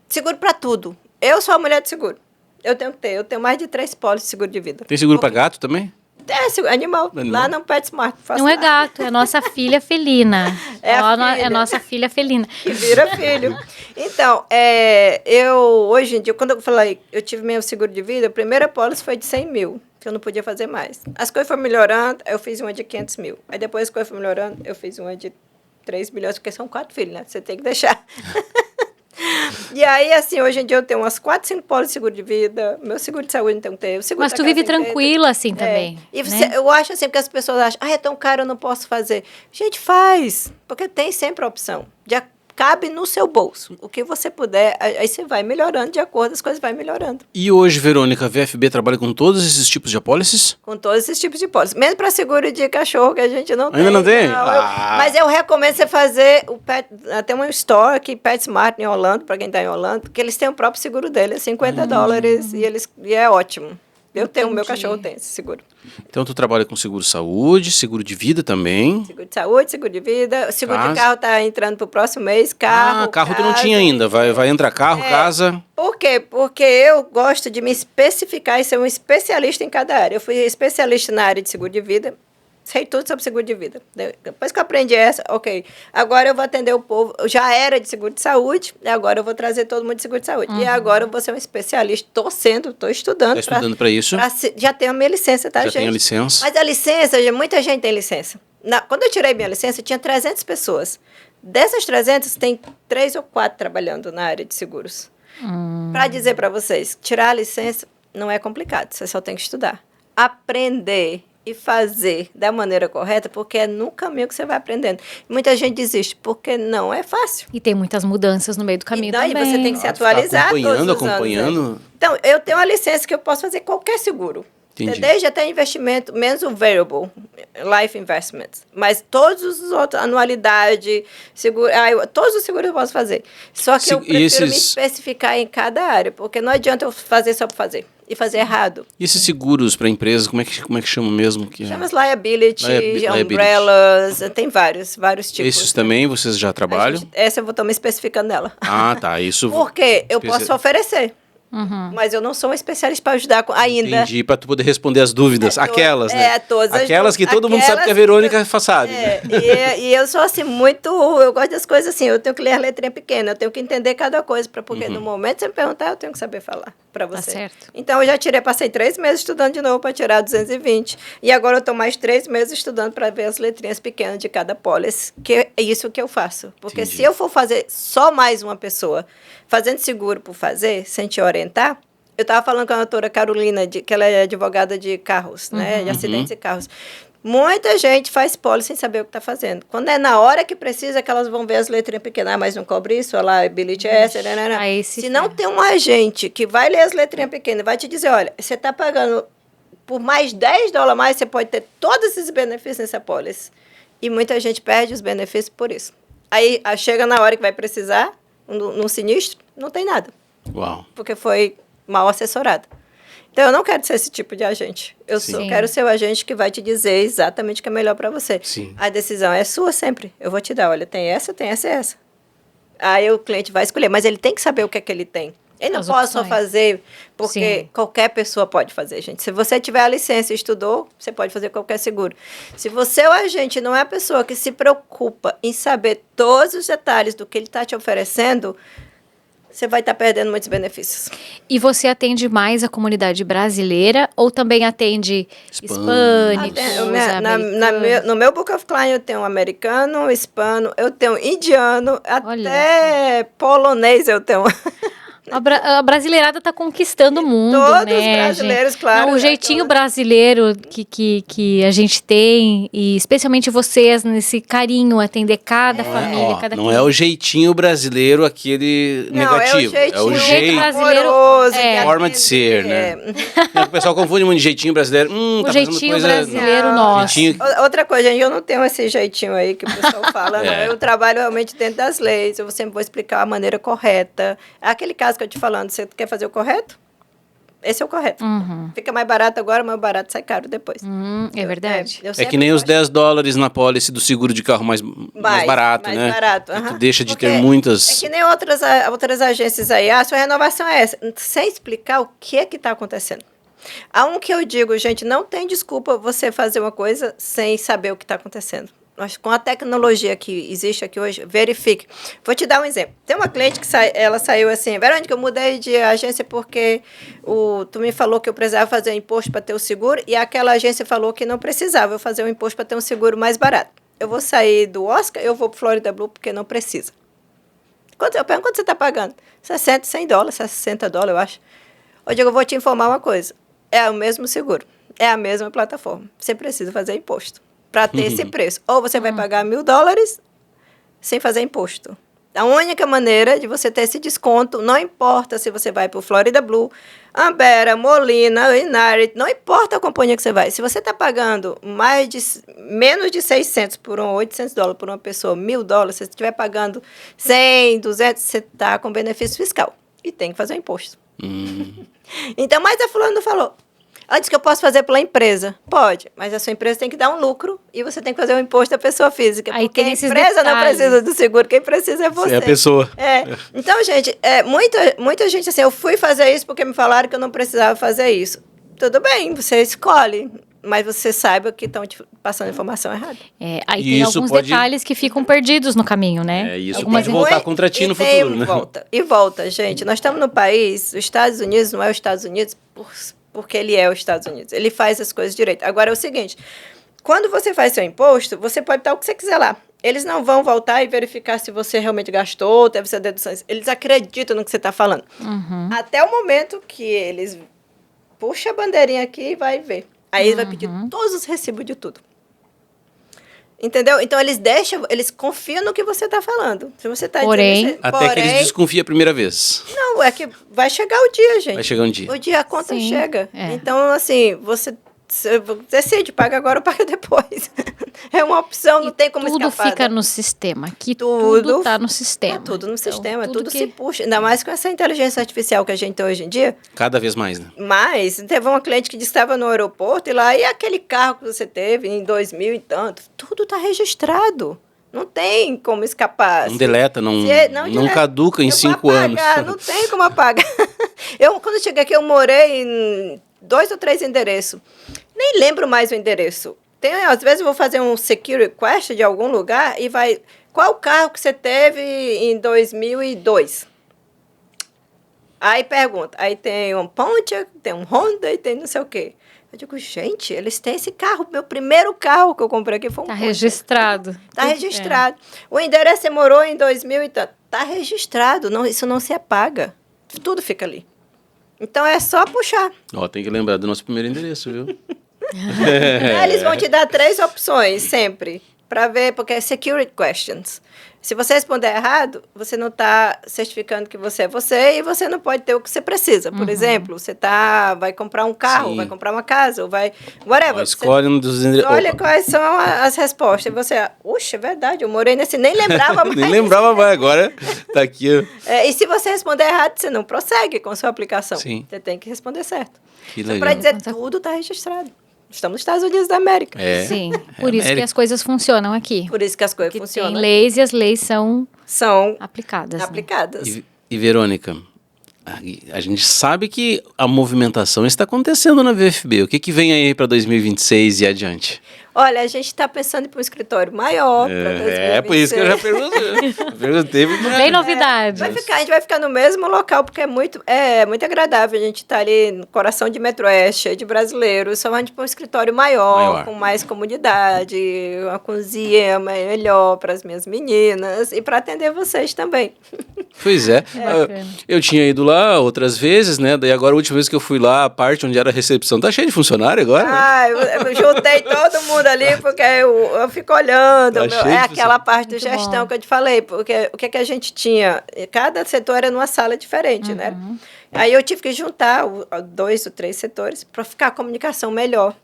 Seguro para tudo. Eu sou a mulher de seguro. Eu tenho que ter. Eu tenho mais de 3 pólices de seguro de vida. Tem seguro para gato também? Animal. Lá não PetSmart. Não é gato, é nossa filha felina. É nossa filha felina. Que vira filho. Então, hoje em dia, quando eu falei, eu tive meu seguro de vida, a primeira pólice foi de 100 mil, que eu não podia fazer mais. As coisas foram melhorando, eu fiz uma de 500 mil. Aí depois as coisas foram melhorando, eu fiz uma de 3 milhões, porque são 4 filhos, né? Você tem que deixar. E aí, assim, hoje em dia eu tenho umas 4, 5 pólices de seguro de vida, meu seguro de saúde não tem que ter. Mas tu vive tranquila assim também. E eu acho assim, porque as pessoas acham, é tão caro, eu não posso fazer. Gente, faz, porque tem sempre a opção. Cabe no seu bolso. O que você puder, aí você vai melhorando de acordo, as coisas vão melhorando. E hoje, Verônica, a VFB trabalha com todos esses tipos de apólices? Com todos esses tipos de apólices. Mesmo para seguro de cachorro, que a gente não tem. Ainda não tem? Mas eu recomendo você fazer tem uma store aqui, PetSmart, em Orlando, para quem está em Orlando, que eles têm o próprio seguro dele, é $50, e é ótimo. Eu tenho, o meu cachorro tem esse seguro. Então, tu trabalha com seguro saúde, seguro de vida também. Seguro de saúde, seguro de vida. O seguro de carro está entrando para o próximo mês. Carro tu não tinha ainda. Vai entrar carro, casa. Por quê? Porque eu gosto de me especificar e ser um especialista em cada área. Eu fui especialista na área de seguro de vida. Sei tudo sobre seguro de vida. Depois que eu aprendi essa, ok. Agora eu vou atender o povo. Eu já era de seguro de saúde, e agora eu vou trazer todo mundo de seguro de saúde. E agora eu vou ser um especialista. Estou estudando. Está estudando para isso? Já tenho a minha licença, tá, já gente? Já tenho a licença. Mas a licença, muita gente tem licença. Quando eu tirei minha licença, tinha 300 pessoas. Dessas 300, tem 3 ou 4 trabalhando na área de seguros. Para dizer para vocês, tirar a licença não é complicado, você só tem que estudar. Aprender e fazer da maneira correta, porque é no caminho que você vai aprendendo. Muita gente desiste, porque não é fácil. E tem muitas mudanças no meio do caminho também. E você tem que se atualizar acompanhando. Anos, Então, eu tenho uma licença que eu posso fazer qualquer seguro. Entendi. Desde até investimento, menos o variable, life investments. Mas todos os outros, anualidade, seguro, todos os seguros eu posso fazer. Só que eu prefiro me especificar em cada área, porque não adianta eu fazer só para fazer. E fazer errado. E esses seguros para empresas, como é que chama mesmo? Chama liability, umbrellas, tem vários tipos. Esses também vocês já trabalham? Essa eu vou estar me especificando nela. Ah, tá. Isso. Porque eu posso oferecer. Mas eu não sou um especialista para ajudar ainda. Entendi, para tu poder responder as dúvidas. Aquelas, né? Todas. Aquelas que todo mundo sabe que a Verônica sabe. E eu sou assim, eu gosto das coisas assim, eu tenho que ler a letrinha pequena, eu tenho que entender cada coisa, porque no momento que você me perguntar, eu tenho que saber falar para você. Tá certo. Então, eu já passei 3 meses estudando de novo para tirar 220, e agora eu estou mais 3 meses estudando para ver as letrinhas pequenas de cada pólice, que é isso que eu faço. Porque se eu for fazer só mais uma pessoa fazendo seguro por fazer, sem te orientar, eu estava falando com a doutora Carolina, que ela é advogada de carros, né, de acidentes de carros. Muita gente faz pólice sem saber o que está fazendo. Quando é na hora que precisa, que elas vão ver as letrinhas pequenas, mas não cobre isso, olha lá, liability essa, Se não tem um agente que vai ler as letrinhas pequenas, vai te dizer, olha, você está pagando por mais $10 mais, você pode ter todos esses benefícios nessa pólice. E muita gente perde os benefícios por isso. Aí chega na hora que vai precisar, num sinistro, não tem nada. Uau. Porque foi mal assessorado. Então, eu não quero ser esse tipo de agente. Eu quero ser o agente que vai te dizer exatamente o que é melhor para você. Sim. A decisão é sua sempre. Eu vou te dar, olha, tem essa e essa. Aí o cliente vai escolher, mas ele tem que saber o que é que ele tem. Ele não pode só fazer, porque qualquer pessoa pode fazer, gente. Se você tiver a licença e estudou, você pode fazer qualquer seguro. Se você é o agente, não é a pessoa que se preocupa em saber todos os detalhes do que ele está te oferecendo, você vai estar perdendo muitos benefícios. E você atende mais a comunidade brasileira ou também atende hispânicos? No meu Book of Client eu tenho americano, hispano, eu tenho indiano, até polonês eu tenho. A brasileirada está conquistando o mundo, todos né? Os brasileiros, gente? claro. O jeitinho brasileiro que a gente tem, e especialmente vocês, nesse carinho, atender cada família, cada Não é o jeitinho brasileiro aquele negativo. É o jeito brasileiro. Forma de ser, né? O pessoal confunde muito de jeitinho brasileiro. O jeitinho brasileiro nosso. Outra coisa, gente, eu não tenho esse jeitinho aí que o pessoal fala, não. Eu trabalho realmente dentro das leis, eu sempre vou explicar a maneira correta. Aquele caso que eu te falando, você quer fazer o correto? Esse é o correto. Fica mais barato agora, mais barato sai caro depois. É verdade. É que nem os $10 na pólice do seguro de carro mais barato, né? Mais barato. Deixa de ter muitas... É que nem outras agências aí. A sua renovação é essa. Sem explicar o que é que está acontecendo. Há um que eu digo, gente, não tem desculpa você fazer uma coisa sem saber o que está acontecendo. Mas com a tecnologia que existe aqui hoje, verifique. Vou te dar um exemplo. Tem uma cliente que ela saiu assim, Verônica, eu mudei de agência porque tu me falou que eu precisava fazer um imposto para ter o seguro e aquela agência falou que não precisava eu fazer um imposto para ter um seguro mais barato. Eu vou sair do Oscar, eu vou para Florida Blue porque não precisa. Eu pergunto quanto você está pagando? $60, $100, $60, eu acho. Eu digo, eu vou te informar uma coisa. É o mesmo seguro, é a mesma plataforma. Você precisa fazer imposto para ter esse preço. Ou você vai pagar $1.000 sem fazer imposto. A única maneira de você ter esse desconto, não importa se você vai para o Florida Blue, Ambera, Molina, United, não importa a companhia que você vai. Se você está pagando menos de $600 por $800 por uma pessoa, $1.000, se você estiver pagando 100, 200, você está com benefício fiscal. E tem que fazer o imposto. Então, mas a fulana não falou. Ela disse que eu posso fazer pela empresa. Pode, mas a sua empresa tem que dar um lucro e você tem que fazer o imposto da pessoa física. Aí porque tem a esses empresa detalhes. não precisa do seguro, quem precisa é você. É a pessoa. Então, gente, muita gente assim, eu fui fazer isso porque me falaram que eu não precisava fazer isso. Tudo bem, você escolhe. mas você saiba que estão te passando informação errada. Aí tem alguns detalhes que ficam perdidos no caminho, né? Isso pode voltar contra ti no futuro, né? Volta, gente. Nós estamos no país, os Estados Unidos não é os Estados Unidos porque ele é os Estados Unidos. Ele faz as coisas direito. Agora é o seguinte, quando você faz seu imposto, você pode dar o que você quiser lá. Eles não vão voltar e verificar se você realmente gastou, teve essa dedução. Eles acreditam no que você está falando. Uhum. Até o momento que eles puxam a bandeirinha aqui e vai ver. Aí ele vai pedir todos os recibos de tudo. Entendeu? Então, eles confiam no que você está falando. Se você está dizendo... Até que eles desconfiam a primeira vez. Não, é que vai chegar o dia, gente. Vai chegar um dia. O dia a conta chega. Então, assim, você decide, paga agora ou paga depois. É uma opção, não tem como escapar. Tudo fica no sistema, tudo está no sistema. Tudo no sistema, tudo se puxa. Ainda mais com essa inteligência artificial que a gente tem hoje em dia. Cada vez mais, né? Mas teve uma cliente que disse que estava no aeroporto e aquele carro que você teve em 2000 e tanto, tudo está registrado. Não tem como escapar. Não deleta, não caduca em 5 anos. Não tem como apagar. Quando eu cheguei aqui, eu morei em 2 ou 3 endereços. Nem lembro mais o endereço. Às vezes eu vou fazer um security request de algum lugar e vai... Qual o carro que você teve em 2002? Aí pergunta. Aí tem um Pontiac, tem um Honda e tem não sei o quê. Eu digo, gente, eles têm esse carro. Meu primeiro carro que eu comprei aqui foi um Pontiac. Registrado. Tá registrado. O endereço você morou em 2000 e tanto. Tá registrado. Não, isso não se apaga. Tudo fica ali. Então é só puxar. Tem que lembrar do nosso primeiro endereço, viu? Eles vão te dar 3 opções sempre, para ver, porque é security questions. Se você responder errado, você não está certificando que você é você e você não pode ter o que você precisa. Por exemplo, você vai comprar um carro, vai comprar uma casa, ou vai... Whatever. Escolhe um dos endereços. Olha quais são as respostas. E você, é verdade, eu morei nesse... Nem lembrava mais. Nem lembrava mais, agora tá aqui. E se você responder errado, você não prossegue com a sua aplicação. Sim. Você tem que responder certo. Que legal. Então, para dizer tudo está registrado. Estamos nos Estados Unidos da América. Sim, por isso que as coisas funcionam aqui. Por isso que as coisas funcionam. Tem leis e as leis são aplicadas. Aplicadas. E Verônica, a gente sabe que a movimentação está acontecendo na VFB. O que vem aí para 2026 e adiante? Olha, a gente está pensando em para um escritório maior para 2026. Por isso que eu já perguntei. Tem novidades. A gente vai ficar no mesmo local, porque é muito agradável. A gente está ali no coração de Metro-Oeste, cheio de brasileiros. Só a gente para um escritório maior, com mais comunidade, uma cozinha melhor para as minhas meninas e para atender vocês também. Pois é. Eu tinha ido lá outras vezes, né? Daí agora a última vez que eu fui lá, a parte onde era a recepção, tá cheio de funcionário agora. Eu juntei todo mundo ali, porque eu fico olhando. Aquela parte de gestão que eu te falei, porque o que a gente tinha? Cada setor era numa sala diferente, né? Aí eu tive que juntar 2 ou 3 setores para ficar a comunicação melhor.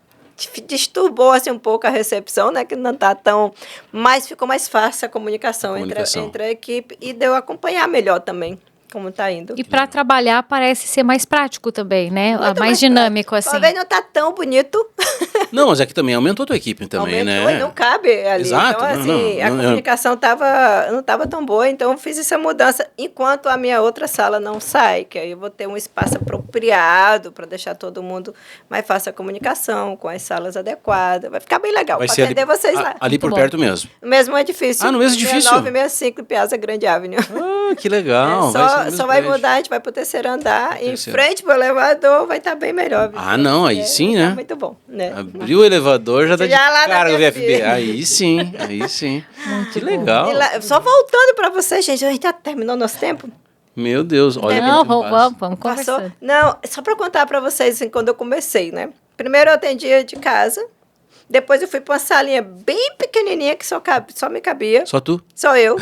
Disturbou assim, um pouco a recepção, né? Que não está tão... Mas ficou mais fácil a comunicação. Entre a equipe e deu acompanhar melhor também como está indo. E para trabalhar parece ser mais prático também, né? Mais dinâmico, prático. assim. Talvez não está tão bonito. Não, mas é que também aumentou a tua equipe também, né? Não cabe ali. Exato. Então, assim, a comunicação não estava tão boa, então eu fiz essa mudança enquanto a minha outra sala não sai, que aí eu vou ter um espaço apropriado para deixar todo mundo mais fácil a comunicação, com as salas adequadas. Vai ficar bem legal, para atender vocês lá. Ali por perto mesmo? No mesmo edifício. No mesmo edifício? 965 Piazza Grande Avenue. Que legal. Só vai mudar, a gente vai para o 3º andar, em frente para o elevador, vai estar bem melhor. Não, aí sim, né? Tá muito bom, né? Abriu o elevador, já tá de cara o VFB. Aí sim. Que legal. Só voltando para vocês, gente, a gente já terminou nosso tempo? Meu Deus, olha. Não, vamos conversar. Não, só para contar para vocês, assim, quando eu comecei, né? Primeiro eu atendia de casa. Depois eu fui para uma salinha bem pequenininha que só me cabia. Só tu? Só eu.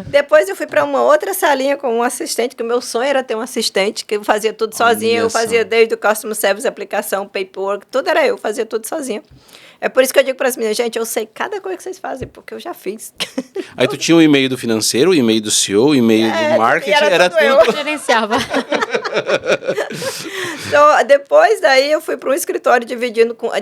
Depois eu fui para uma outra salinha com um assistente, que o meu sonho era ter um assistente, que eu fazia tudo sozinha. Eu fazia desde o Customer Service, aplicação, paperwork, tudo era eu, fazia tudo sozinha. É por isso que eu digo para as meninas, gente, eu sei cada coisa que vocês fazem, porque eu já fiz. Aí tu tinha o e-mail do financeiro, o e-mail do CEO, o e-mail do marketing, era tudo. Eu gerenciava. Então, depois daí eu fui para um escritório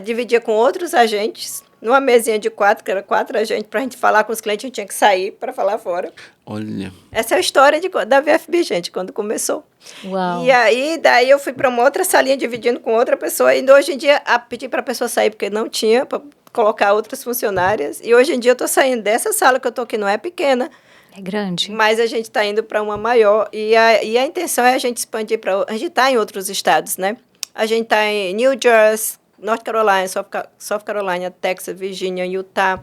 dividia com outros agentes numa mesinha de 4, que era 4 a gente, para a gente falar com os clientes, a gente tinha que sair para falar fora. Olha. Essa é a história da VFB, gente, quando começou. Uau. E aí, daí eu fui para uma outra salinha dividindo com outra pessoa, e hoje em dia, pedi para a pessoa sair, porque não tinha, para colocar outras funcionárias, e hoje em dia eu estou saindo dessa sala que eu estou aqui, não é pequena, É grande. mas a gente está indo para uma maior, e a intenção é a gente expandir para... A gente está em outros estados, né? A gente está em New Jersey, North Carolina, South Carolina, Texas, Virgínia, Utah.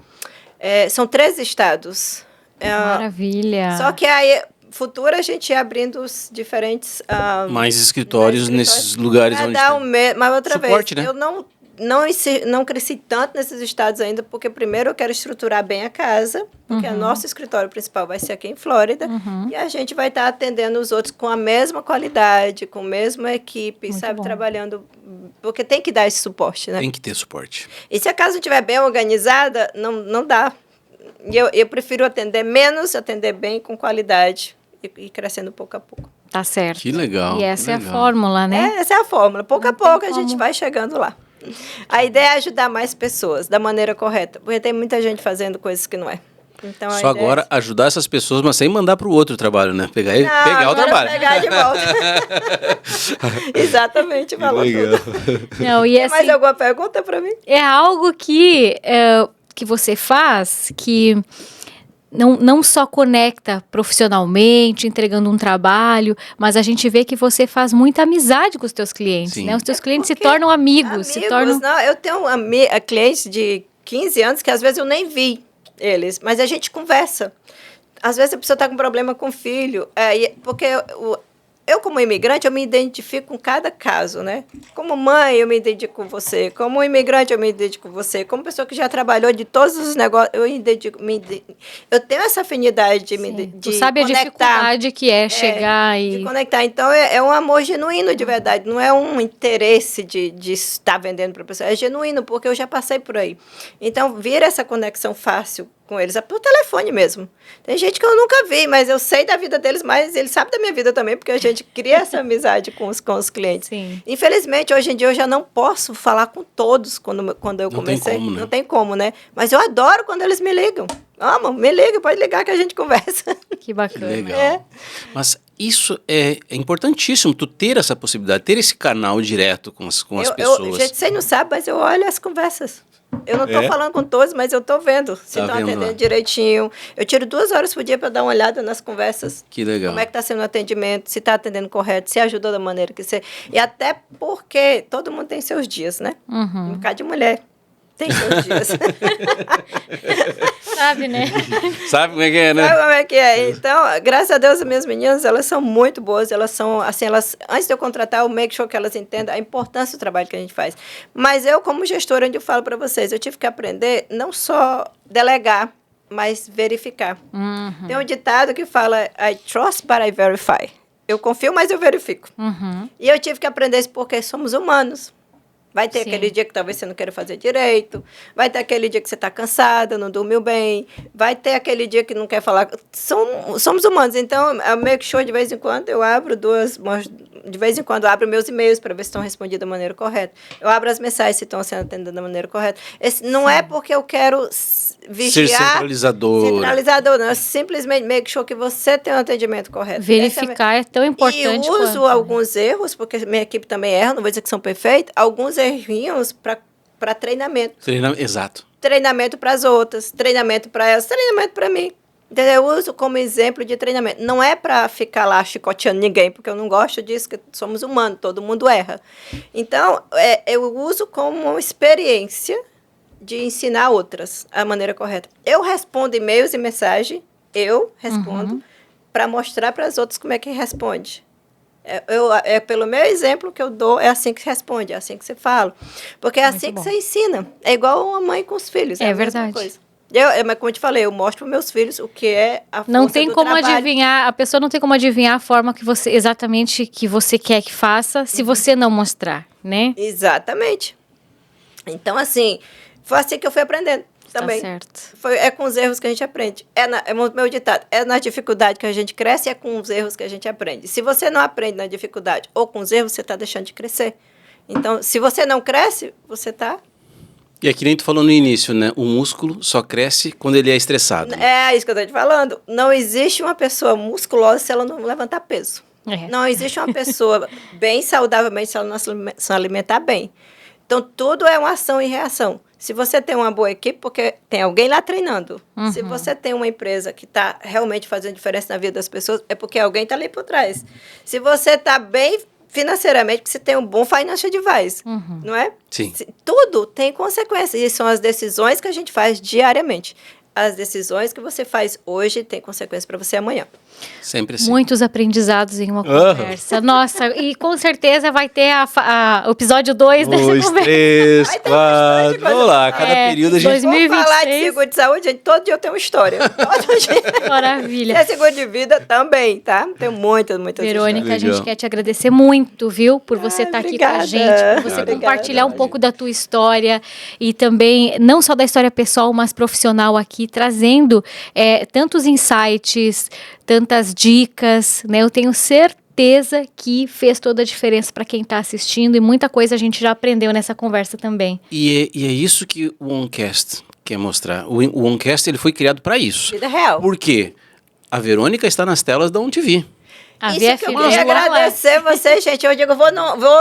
São 3 estados. Maravilha. Só que aí, futuro, a gente ia abrindo os diferentes... Mais escritórios nesses lugares onde dar tem mas outra suporte, vez, né? eu não cresci tanto nesses estados ainda, porque primeiro eu quero estruturar bem a casa, porque o nosso escritório principal vai ser aqui em Flórida, e a gente vai estar atendendo os outros com a mesma qualidade, com a mesma equipe, Muito sabe, bom. trabalhando, porque tem que dar esse suporte, né? Tem que ter suporte. E se a casa não estiver bem organizada, não dá. E eu prefiro atender menos, atender bem, com qualidade, e crescendo pouco a pouco. Tá certo. Que legal. E essa é a legal. fórmula, né? Essa é a fórmula. Pouco a Não tem pouco a como. gente vai chegando lá. A ideia é ajudar mais pessoas da maneira correta, porque tem muita gente fazendo coisas que não é. Então, Só agora ajudar essas pessoas, mas sem mandar para o outro trabalho, né? Pegar o trabalho. Pegar de volta. Exatamente, falou legal. tudo. Não, e Tem assim, mais alguma pergunta para mim? é algo que você faz que não só conecta profissionalmente, entregando um trabalho, mas a gente vê que você faz muita amizade com os teus clientes, Sim. né? Os teus clientes se Porque tornam amigos, se tornam... Não, eu tenho clientes de 15 anos que às vezes eu nem vi eles, mas a gente conversa. Às vezes a pessoa está com problema com o filho, porque eu, como imigrante, eu me identifico com cada caso, né? Como mãe, eu me identifico com você. Como imigrante, eu me identifico com você. Como pessoa que já trabalhou de todos os negócios, eu tenho essa afinidade de Tu sabe conectar. a dificuldade que é chegar De e... conectar. Então, é um amor genuíno de verdade. Não é um interesse de estar vendendo para a pessoa. É genuíno, porque eu já passei por aí. Então, vira essa conexão fácil com eles, por telefone mesmo. Tem gente que eu nunca vi, mas eu sei da vida deles, mas eles sabem da minha vida também, porque a gente cria essa amizade com os clientes. Sim. Infelizmente, hoje em dia, eu já não posso falar com todos quando eu comecei. Tem como, né? Não tem como, né? Mas eu adoro quando eles me ligam. Me liga, pode ligar que a gente conversa. Que bacana. Legal. Mas isso é importantíssimo, tu ter essa possibilidade, ter esse canal direto com as pessoas. Gente, você não sabe, mas eu olho as conversas. Eu não estou falando com todos, mas eu estou vendo se estão atendendo direitinho. Eu tiro 2 horas por dia para dar uma olhada nas conversas. Que legal. Como é que está sendo o atendimento, se está atendendo correto, se ajudou da maneira que você... E até porque todo mundo tem seus dias, né? Uhum. Um bocado de mulher tem seus dias. Sabe, né? Sabe como é que é, né? Sabe como é que é? Então, graças a Deus, as minhas meninas, elas são muito boas. Elas são, assim, antes de eu contratar, eu make sure que elas entendam a importância do trabalho que a gente faz. Mas eu, como gestora, onde eu falo para vocês, eu tive que aprender não só delegar, mas verificar. Uhum. Tem um ditado que fala, I trust, but I verify. Eu confio, mas eu verifico. Uhum. E eu tive que aprender isso porque somos humanos. Vai ter Sim. aquele dia que talvez você não queira fazer direito, vai ter aquele dia que você está cansada, não dormiu bem, vai ter aquele dia que não quer falar. Somos humanos, então, eu make sure de vez em quando eu abro de vez em quando eu abro meus e-mails para ver se estão respondidos da maneira correta. Eu abro as mensagens se estão sendo atendidas da maneira correta. Não é porque eu quero vigiar... Ser centralizador. Não. É simplesmente make sure que você tem um atendimento correto. Verificar é tão importante E uso quanto, alguns erros, porque minha equipe também erra, não vou dizer que são perfeitos, alguns errinhos para treinamento. Exato. Treinamento para as outras, treinamento para elas, treinamento para mim. Entendeu? Eu uso como exemplo de treinamento. Não é para ficar lá chicoteando ninguém, porque eu não gosto disso, que somos humanos, todo mundo erra. Então, eu uso como uma experiência de ensinar outras a maneira correta. Eu respondo e-mails e mensagem, eu respondo, para mostrar para as outras como é que responde. Pelo meu exemplo que eu dou, é assim que se responde, é assim que se fala. Porque é assim que você ensina. É igual uma mãe com os filhos. É a verdade. mesma coisa. Mas como eu te falei, eu mostro para meus filhos o que é a força Não tem do como trabalho. adivinhar, a pessoa não tem como adivinhar a forma que você, exatamente que você quer que faça, se você não mostrar, né? Exatamente. Então, assim, foi assim que eu fui aprendendo também. Tá certo. É com os erros que a gente aprende. É o meu ditado. É na dificuldade que a gente cresce e é com os erros que a gente aprende. Se você não aprende na dificuldade ou com os erros, você está deixando de crescer. Então, se você não cresce, você está E é que nem tu falou no início, né? O músculo só cresce quando ele é estressado. É isso que eu tô te falando. Não existe uma pessoa musculosa se ela não levantar peso. Não existe uma pessoa bem saudavelmente se ela não se alimentar bem. Então, tudo é uma ação e reação. Se você tem uma boa equipe, porque tem alguém lá treinando. Se você tem uma empresa que está realmente fazendo diferença na vida das pessoas, é porque alguém está ali por trás. Se você está bem financeiramente, porque você tem um bom financial advice, não é? Sim. Tudo tem consequências. E são as decisões que a gente faz diariamente. As decisões que você faz hoje têm consequências para você amanhã. Sempre assim. Muitos aprendizados em uma conversa. Nossa, e com certeza vai ter o episódio 2 dessa 2, conversa. 3, Vai ter uma 4. história de coisa. Vamos lá, cada período a gente... 2026. Vamos falar de seguro de saúde, gente, todo dia eu tenho uma história. Todo dia. Maravilha. E seguro de vida também, tá? Tem muitas Verônica, histórias. a gente quer te agradecer muito, viu? Por você estar aqui com a obrigada. gente, por você Obrigada. compartilhar um pouco da tua história e também, não só da história pessoal, mas profissional aqui, trazendo tantos insights, tantas dicas, né? Eu tenho certeza que fez toda a diferença para quem está assistindo e muita coisa a gente já aprendeu nessa conversa também. E é isso que o OnCast quer mostrar. O OnCast, ele foi criado para isso. Vida real. Por quê? A Verônica está nas telas da OnTV. A Isso VFB que eu queria agradecer vocês, gente. Eu digo, vou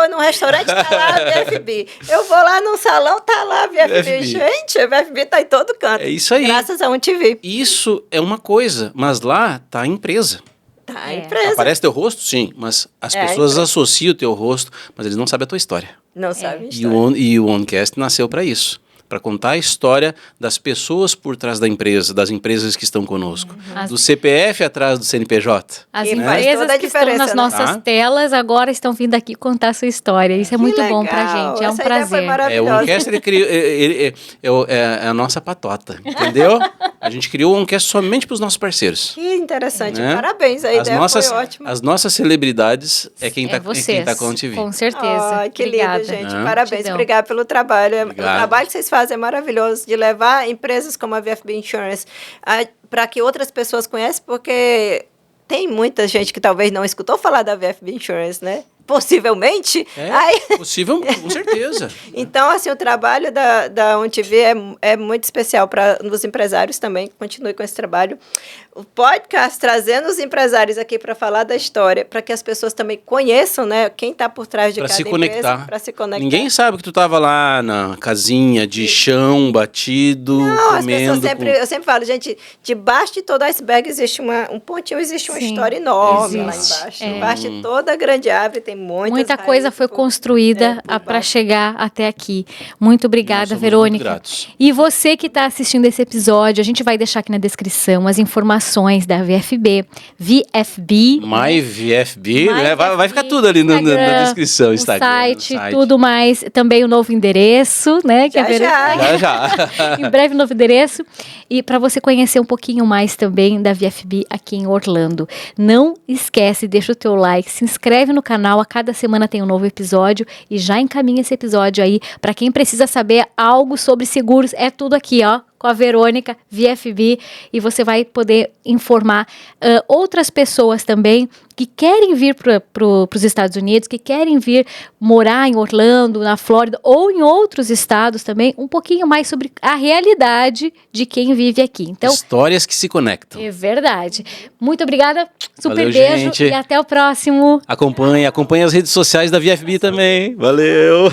num restaurante, tá lá a VFB. Eu vou lá num salão, tá lá a VFB. VFB. Gente, a VFB tá em todo canto. É isso aí. Graças a OnTV. Isso é uma coisa, mas lá tá a empresa. Tá a empresa. Aparece teu rosto, sim, mas as É a pessoas empresa. associam o teu rosto, mas eles não sabem a tua história. Não sabe E o OnCast nasceu para isso. Para contar a história das pessoas por trás da empresa, das empresas que estão conosco. Do CPF atrás do CNPJ. As E faz empresas toda a que estão nas diferença, né? nossas Tá. telas agora estão vindo aqui contar a sua história. Isso é muito bom pra gente, é um Essa ideia foi prazer. O maravilhosa. OnCast ele criou, é a nossa patota, entendeu? A gente criou o OnCast somente para os nossos parceiros. Que interessante. Né? Parabéns, a ideia foi ótima. As nossas celebridades é quem está vocês, com a OnTV. com certeza. Ai, que Obrigada. lindo, gente. Ah. Parabéns. Gratidão. Obrigada pelo trabalho. O Obrigado. trabalho que vocês fazem é maravilhoso, de levar empresas como a VFB Insurance para que outras pessoas conheçam, porque tem muita gente que talvez não escutou falar da VFB Insurance, né? Possivelmente. Possível, com certeza. Então, assim, o trabalho da OnTV é muito especial para os empresários também. Continue com esse trabalho. O podcast trazendo os empresários aqui para falar da história, para que as pessoas também conheçam, né, quem está por trás de Para cada se empresa. conectar. Para se conectar. Ninguém sabe que tu tava lá na casinha de chão batido, Não, as comendo. pessoas eu sempre falo, gente, debaixo de todo iceberg existe um pontinho, existe uma Sim, história enorme lá existe. embaixo. É. Embaixo de toda a grande árvore tem Muita coisa foi construída para baixo. chegar até aqui. Muito Nós obrigada, somos Verônica. muito gratos. E você que está assistindo esse episódio, a gente vai deixar aqui na descrição as informações da VFB. VFB. MyVFB, né? MyVFB, Vai ficar tudo ali na Instagram, descrição, Instagram. O no site, tudo mais. Também o novo endereço, né? Que Já, a Verônica... Já. Em breve, novo endereço. E para você conhecer um pouquinho mais também da VFB aqui em Orlando. Não esquece, deixa o teu like, se inscreve no canal. A cada semana tem um novo episódio. E já encaminha esse episódio aí para quem precisa saber algo sobre seguros. É tudo aqui, ó. Com a Verônica, VFB, e você vai poder informar outras pessoas também que querem vir para os Estados Unidos, que querem vir morar em Orlando, na Flórida ou em outros estados também, um pouquinho mais sobre a realidade de quem vive aqui. Então, Histórias que se conectam. é verdade. Muito obrigada, super Valeu, beijo gente. e até o próximo. Acompanhe as redes sociais da VFB também. Valeu!